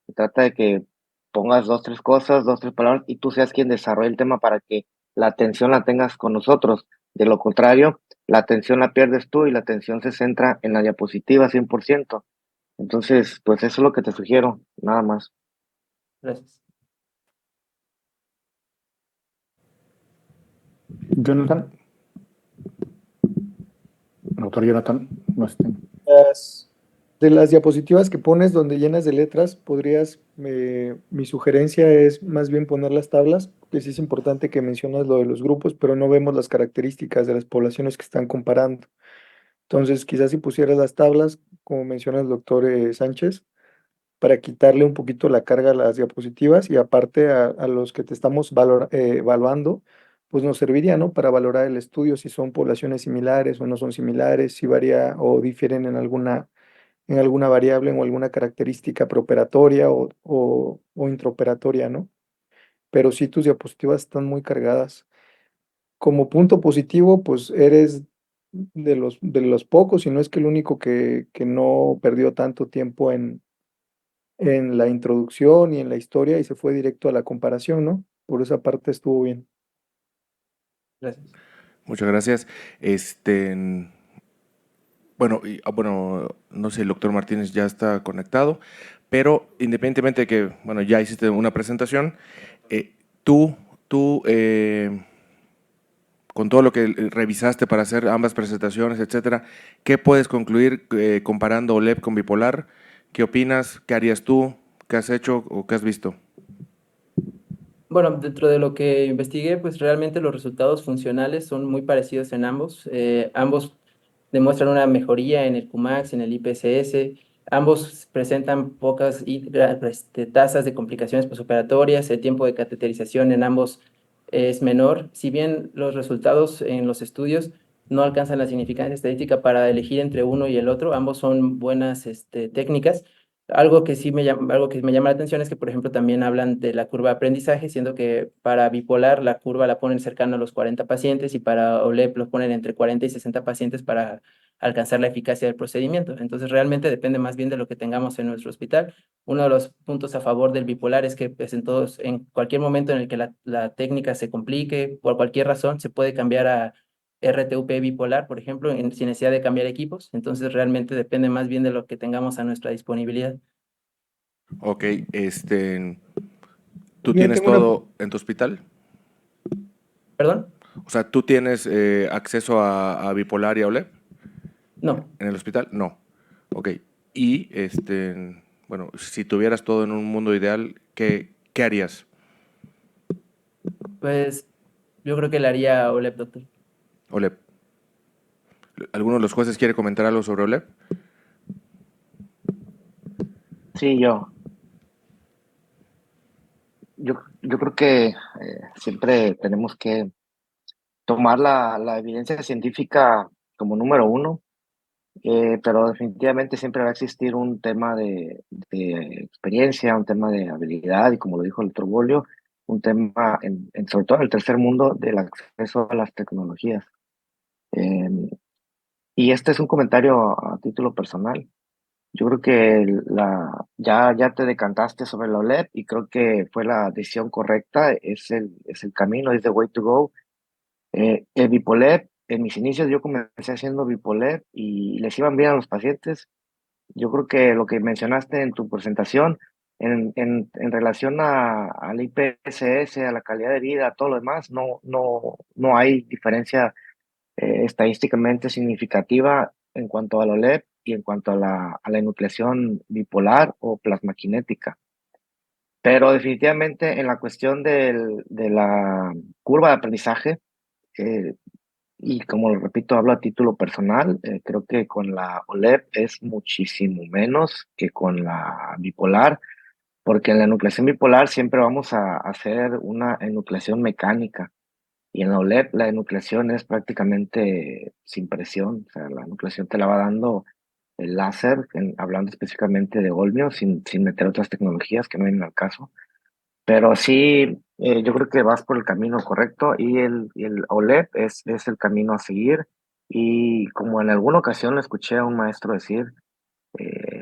se trata de que pongas dos, tres cosas, dos, tres palabras, y tú seas quien desarrolle el tema para que la atención la tengas con nosotros. De lo contrario, la atención la pierdes tú y la atención se centra en la diapositiva 100%. Entonces, pues eso es lo que te sugiero, nada más. Gracias. Jonathan, doctor Jonathan, no está. De las diapositivas que pones donde llenas de letras, mi sugerencia es más bien poner las tablas, porque sí es importante que mencionas lo de los grupos, pero no vemos las características de las poblaciones que están comparando. Entonces, quizás si pusieras las tablas, como menciona el doctor Sánchez, para quitarle un poquito la carga a las diapositivas y aparte a los que te estamos evaluando, pues nos serviría, ¿no? Para valorar el estudio, si son poblaciones similares o no son similares, si varía o difieren en alguna variable o alguna característica preoperatoria o intraoperatoria, ¿no? Pero sí tus diapositivas están muy cargadas. Como punto positivo, pues eres de los pocos, y no es que el único que no perdió tanto tiempo en la introducción y en la historia y se fue directo a la comparación, ¿no? Por esa parte estuvo bien. Gracias. Muchas gracias. Bueno, bueno, no sé, el doctor Martínez ya está conectado, pero independientemente de que, bueno, ya hiciste una presentación, eh, tú, tú, con todo lo que revisaste para hacer ambas presentaciones, etcétera, ¿qué puedes concluir comparando OLED con bipolar? ¿Qué opinas? ¿Qué harías tú? ¿Qué has hecho o qué has visto? Bueno, dentro de lo que investigué, pues realmente los resultados funcionales son muy parecidos en ambos. Ambos demuestran una mejoría en el Qmax, en el IPSS. Ambos presentan pocas tasas de complicaciones posoperatorias. El tiempo de cateterización en ambos es menor. Si bien los resultados en los estudios no alcanzan la significancia estadística para elegir entre uno y el otro, ambos son buenas técnicas. Algo que me llama la atención es que, por ejemplo, también hablan de la curva de aprendizaje, siendo que para bipolar la curva la ponen cercano a los 40 pacientes y para OLEP lo ponen entre 40 y 60 pacientes para alcanzar la eficacia del procedimiento. Entonces, realmente depende más bien de lo que tengamos en nuestro hospital. Uno de los puntos a favor del bipolar es que pues, en cualquier momento en el que la técnica se complique, por cualquier razón, se puede cambiar a RTUP bipolar, por ejemplo, sin necesidad de cambiar equipos. Entonces, realmente depende más bien de lo que tengamos a nuestra disponibilidad. Ok, ¿tú Yo tienes tengo una, todo en tu hospital? ¿Perdón? O sea, ¿tú tienes acceso a bipolar y a OLED No. en el hospital? No. Ok. Y, bueno, si tuvieras todo en un mundo ideal, ¿qué harías? Pues yo creo que le haría OLEP, doctor. OLED. ¿Alguno de los jueces quiere comentar algo sobre OLED? Sí, yo creo que siempre tenemos que tomar la evidencia científica como número uno, pero definitivamente siempre va a existir un tema de experiencia, un tema de habilidad y como lo dijo el doctor Bolio, un tema sobre todo en el tercer mundo del acceso a las tecnologías. Eh, y este es un comentario a título personal. Yo creo que ya te decantaste sobre la OLED y creo que fue la decisión correcta, es el camino, es the way to go. El Bipolep, en mis inicios yo comencé haciendo Bipolep y les iban bien a los pacientes. Yo creo que lo que mencionaste en tu presentación, en relación al IPSS, a la calidad de vida, a todo lo demás, no hay diferencia estadísticamente significativa en cuanto a la OLED. y en cuanto a la enucleación bipolar o plasmaquinética. Pero definitivamente en la cuestión de la curva de aprendizaje, eh, y como lo repito, hablo a título personal, creo que con la OLED es muchísimo menos que con la bipolar, porque en la enucleación bipolar siempre vamos a hacer una enucleación mecánica y en la OLED la enucleación es prácticamente sin presión, o sea, la enucleación te la va dando el láser, hablando específicamente de Olmio, sin meter otras tecnologías que no vienen al caso. Pero sí, yo creo que vas por el camino correcto y el OLED es el camino a seguir. Y como en alguna ocasión le escuché a un maestro decir,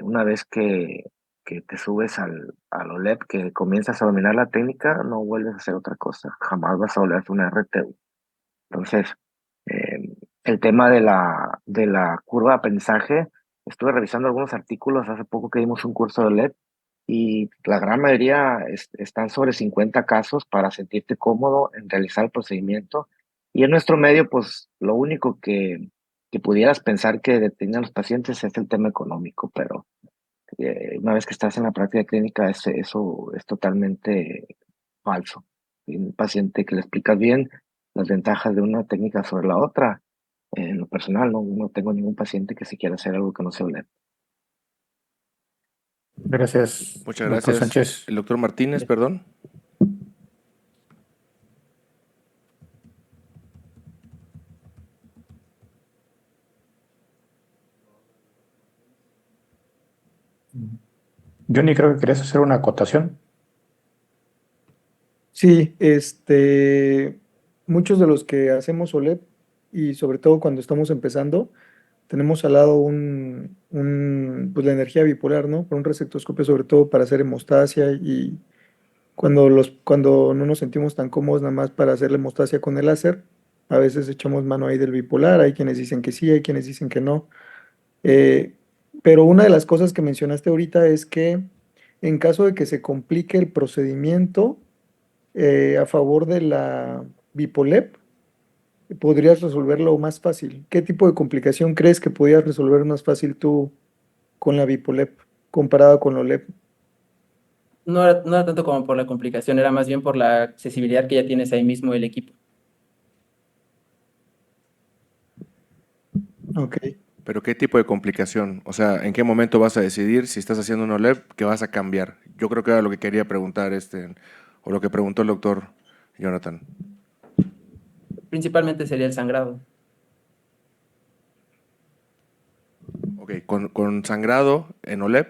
una vez que te subes al OLED, que comienzas a dominar la técnica, no vuelves a hacer otra cosa. Jamás vas a volver a hacer una RTU. Entonces, el tema de la curva de aprendizaje, estuve revisando algunos artículos hace poco que dimos un curso de OLED y la gran mayoría están sobre 50 casos para sentirte cómodo en realizar el procedimiento. Y en nuestro medio, pues lo único que pudieras pensar que detiene a los pacientes es el tema económico, pero una vez que estás en la práctica clínica, eso es totalmente falso. Y un paciente que le explicas bien las ventajas de una técnica sobre la otra, en lo personal, no tengo ningún paciente que se quiera hacer algo que no se OLED. Gracias, Muchas doctor gracias. Sánchez. El doctor Martínez, perdón. Johnny, creo que querías hacer una acotación. Sí, muchos de los que hacemos OLED y sobre todo cuando estamos empezando, tenemos al lado pues la energía bipolar, ¿no? Por un receptoscopio sobre todo para hacer hemostasia y cuando no nos sentimos tan cómodos nada más para hacer la hemostasia con el láser, a veces echamos mano ahí del bipolar, hay quienes dicen que sí, hay quienes dicen que no. Eh, pero una de las cosas que mencionaste ahorita es que en caso de que se complique el procedimiento, a favor de la Bipolep, podrías resolverlo más fácil. ¿Qué tipo de complicación crees que podías resolver más fácil tú con la Bipolep comparada con la OLEP? No era tanto como por la complicación, era más bien por la accesibilidad que ya tienes ahí mismo el equipo. Ok. Pero ¿qué tipo de complicación? O sea, ¿en qué momento vas a decidir si estás haciendo un OLED que vas a cambiar? Yo creo que era lo que quería preguntar o lo que preguntó el doctor Jonathan. Principalmente sería el sangrado. Ok, con sangrado en OLED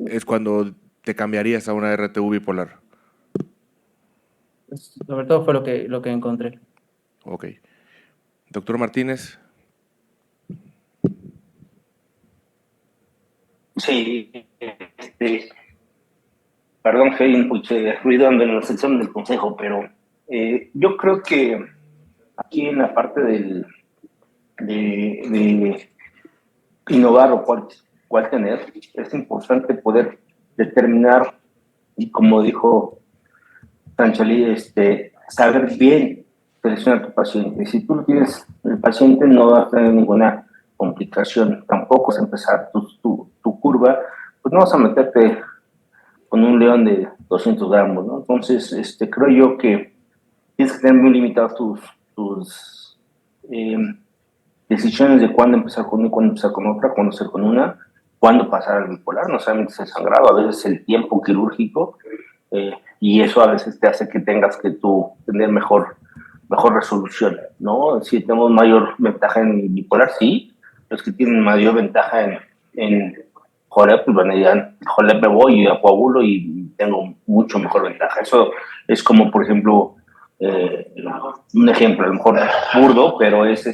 es cuando te cambiarías a una RTU bipolar. Sobre todo fue lo que encontré. Ok. Doctor Martínez. Sí, perdón que hay un puche de ruido en la sección del consejo, pero yo creo que aquí en la parte de innovar o cuál tener, es importante poder determinar, y como dijo Sanchalí, saber bien seleccionar a tu paciente. Si tú tienes el paciente, no va a tener ninguna complicación. Tampoco es empezar tu curva, pues no vas a meterte con un león de 200 gramos, ¿no? Entonces, creo yo que tienes que tener muy limitadas tus eh, decisiones de cuándo empezar con una y cuándo empezar con otra, cuándo hacer con una, cuándo pasar al bipolar, no solamente es el sangrado, a veces el tiempo quirúrgico, y eso a veces te hace que tengas que tú tener mejor resolución, ¿no? Si tenemos mayor ventaja en bipolar, sí, los que tienen mayor ventaja en Jorep, pues bueno, ya Jorep me voy y a coagulo y tengo mucho mejor ventaja. Eso es como, por ejemplo, un ejemplo, a lo mejor burdo, pero es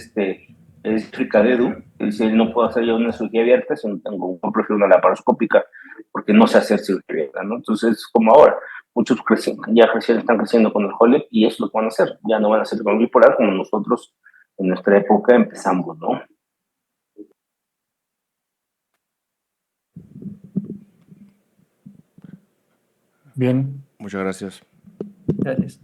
Ricadedu, que dice, no puedo hacer yo una cirugía abierta si no tengo, yo prefiero una laparoscópica, porque no sé hacer cirugía abierta, ¿no? Entonces, como ahora, muchos están creciendo con el HOLEP y eso lo van a hacer, ya no van a hacer con el bipolar como nosotros en nuestra época empezamos, ¿no? Bien. Muchas gracias. Gracias.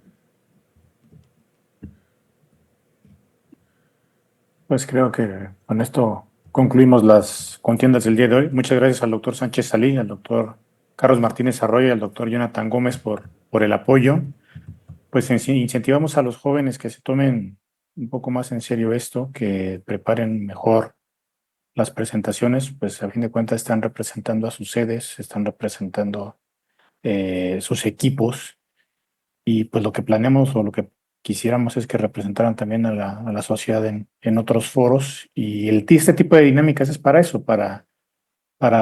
Pues creo que con esto concluimos las contiendas del día de hoy. Muchas gracias al doctor Sánchez Salí, al doctor Carlos Martínez Arroyo y al doctor Jonathan Gómez por el apoyo. Pues incentivamos a los jóvenes que se tomen un poco más en serio esto, que preparen mejor las presentaciones, pues a fin de cuentas están representando a sus sedes, están representando sus equipos y pues lo que planeamos o lo que quisiéramos es que representaran también a la sociedad en otros foros y este tipo de dinámicas es para eso, para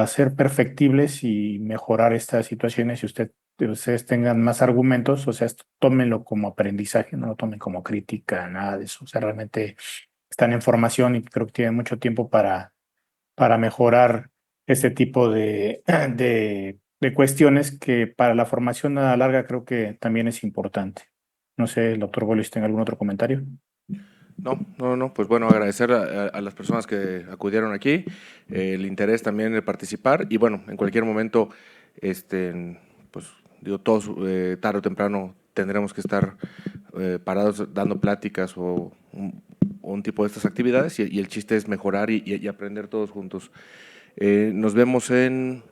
ser perfectibles y mejorar estas situaciones y ustedes tengan más argumentos, o sea, tómenlo como aprendizaje, no lo tomen como crítica, nada de eso, o sea, realmente están en formación y creo que tienen mucho tiempo para mejorar este tipo de cuestiones que para la formación a la larga creo que también es importante. No sé, el doctor Bolis, ¿tenga algún otro comentario? No, pues bueno, agradecer a las personas que acudieron aquí, el interés también de participar y bueno, en cualquier momento, pues digo, todos tarde o temprano tendremos que estar parados dando pláticas o un tipo de estas actividades y el chiste es mejorar y aprender todos juntos. Nos vemos en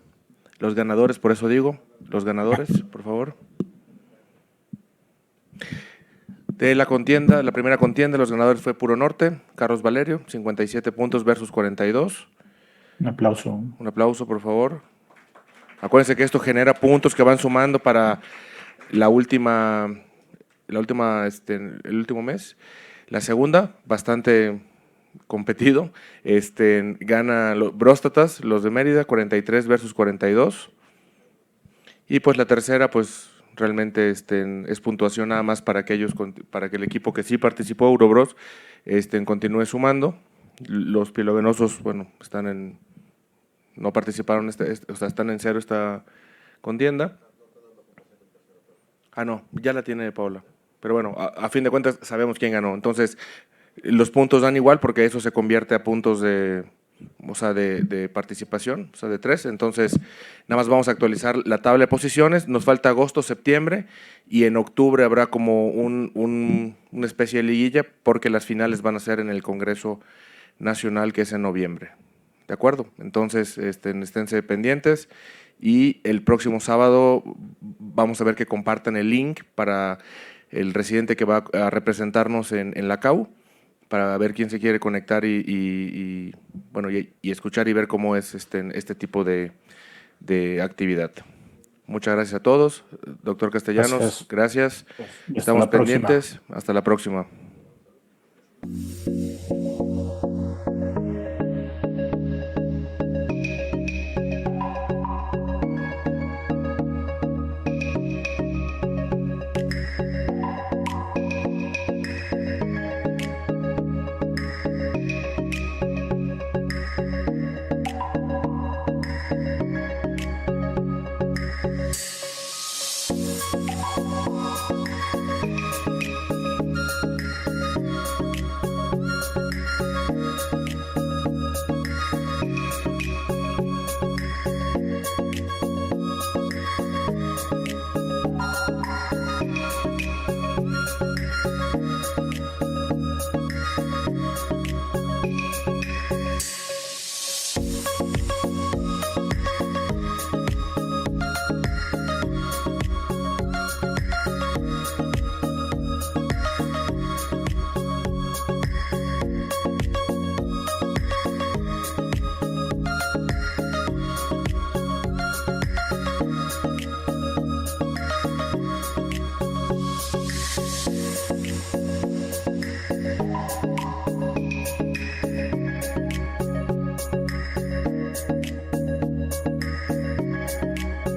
los ganadores, por eso digo, los ganadores, por favor. De la contienda, la primera contienda, los ganadores fue Puro Norte, Carlos Valerio, 57 puntos versus 42. Un aplauso. Un aplauso, por favor. Acuérdense que esto genera puntos que van sumando para el último mes. La segunda, bastante competido, gana Bróstatas, los de Mérida, 43 versus 42. Y pues la tercera, pues realmente es puntuación nada más para aquellos, para que el equipo que sí participó, Eurobros, continúe sumando. Los pilovenosos, bueno, no participaron, o sea, están en cero esta contienda. No, ya la tiene Paula. Pero bueno, a fin de cuentas sabemos quién ganó. Entonces, los puntos dan igual porque eso se convierte a puntos de participación, o sea, de 3. Entonces, nada más vamos a actualizar la tabla de posiciones. Nos falta agosto, septiembre y en octubre habrá como una especie de liguilla porque las finales van a ser en el Congreso Nacional que es en noviembre. ¿De acuerdo? Entonces, esténse pendientes y el próximo sábado vamos a ver que compartan el link para el residente que va a representarnos en la CAU, para ver quién se quiere conectar y escuchar y ver cómo es este tipo de actividad. Muchas gracias a todos. Doctor Castellanos, gracias. Y hasta Estamos la próxima. pendientes. Hasta la próxima.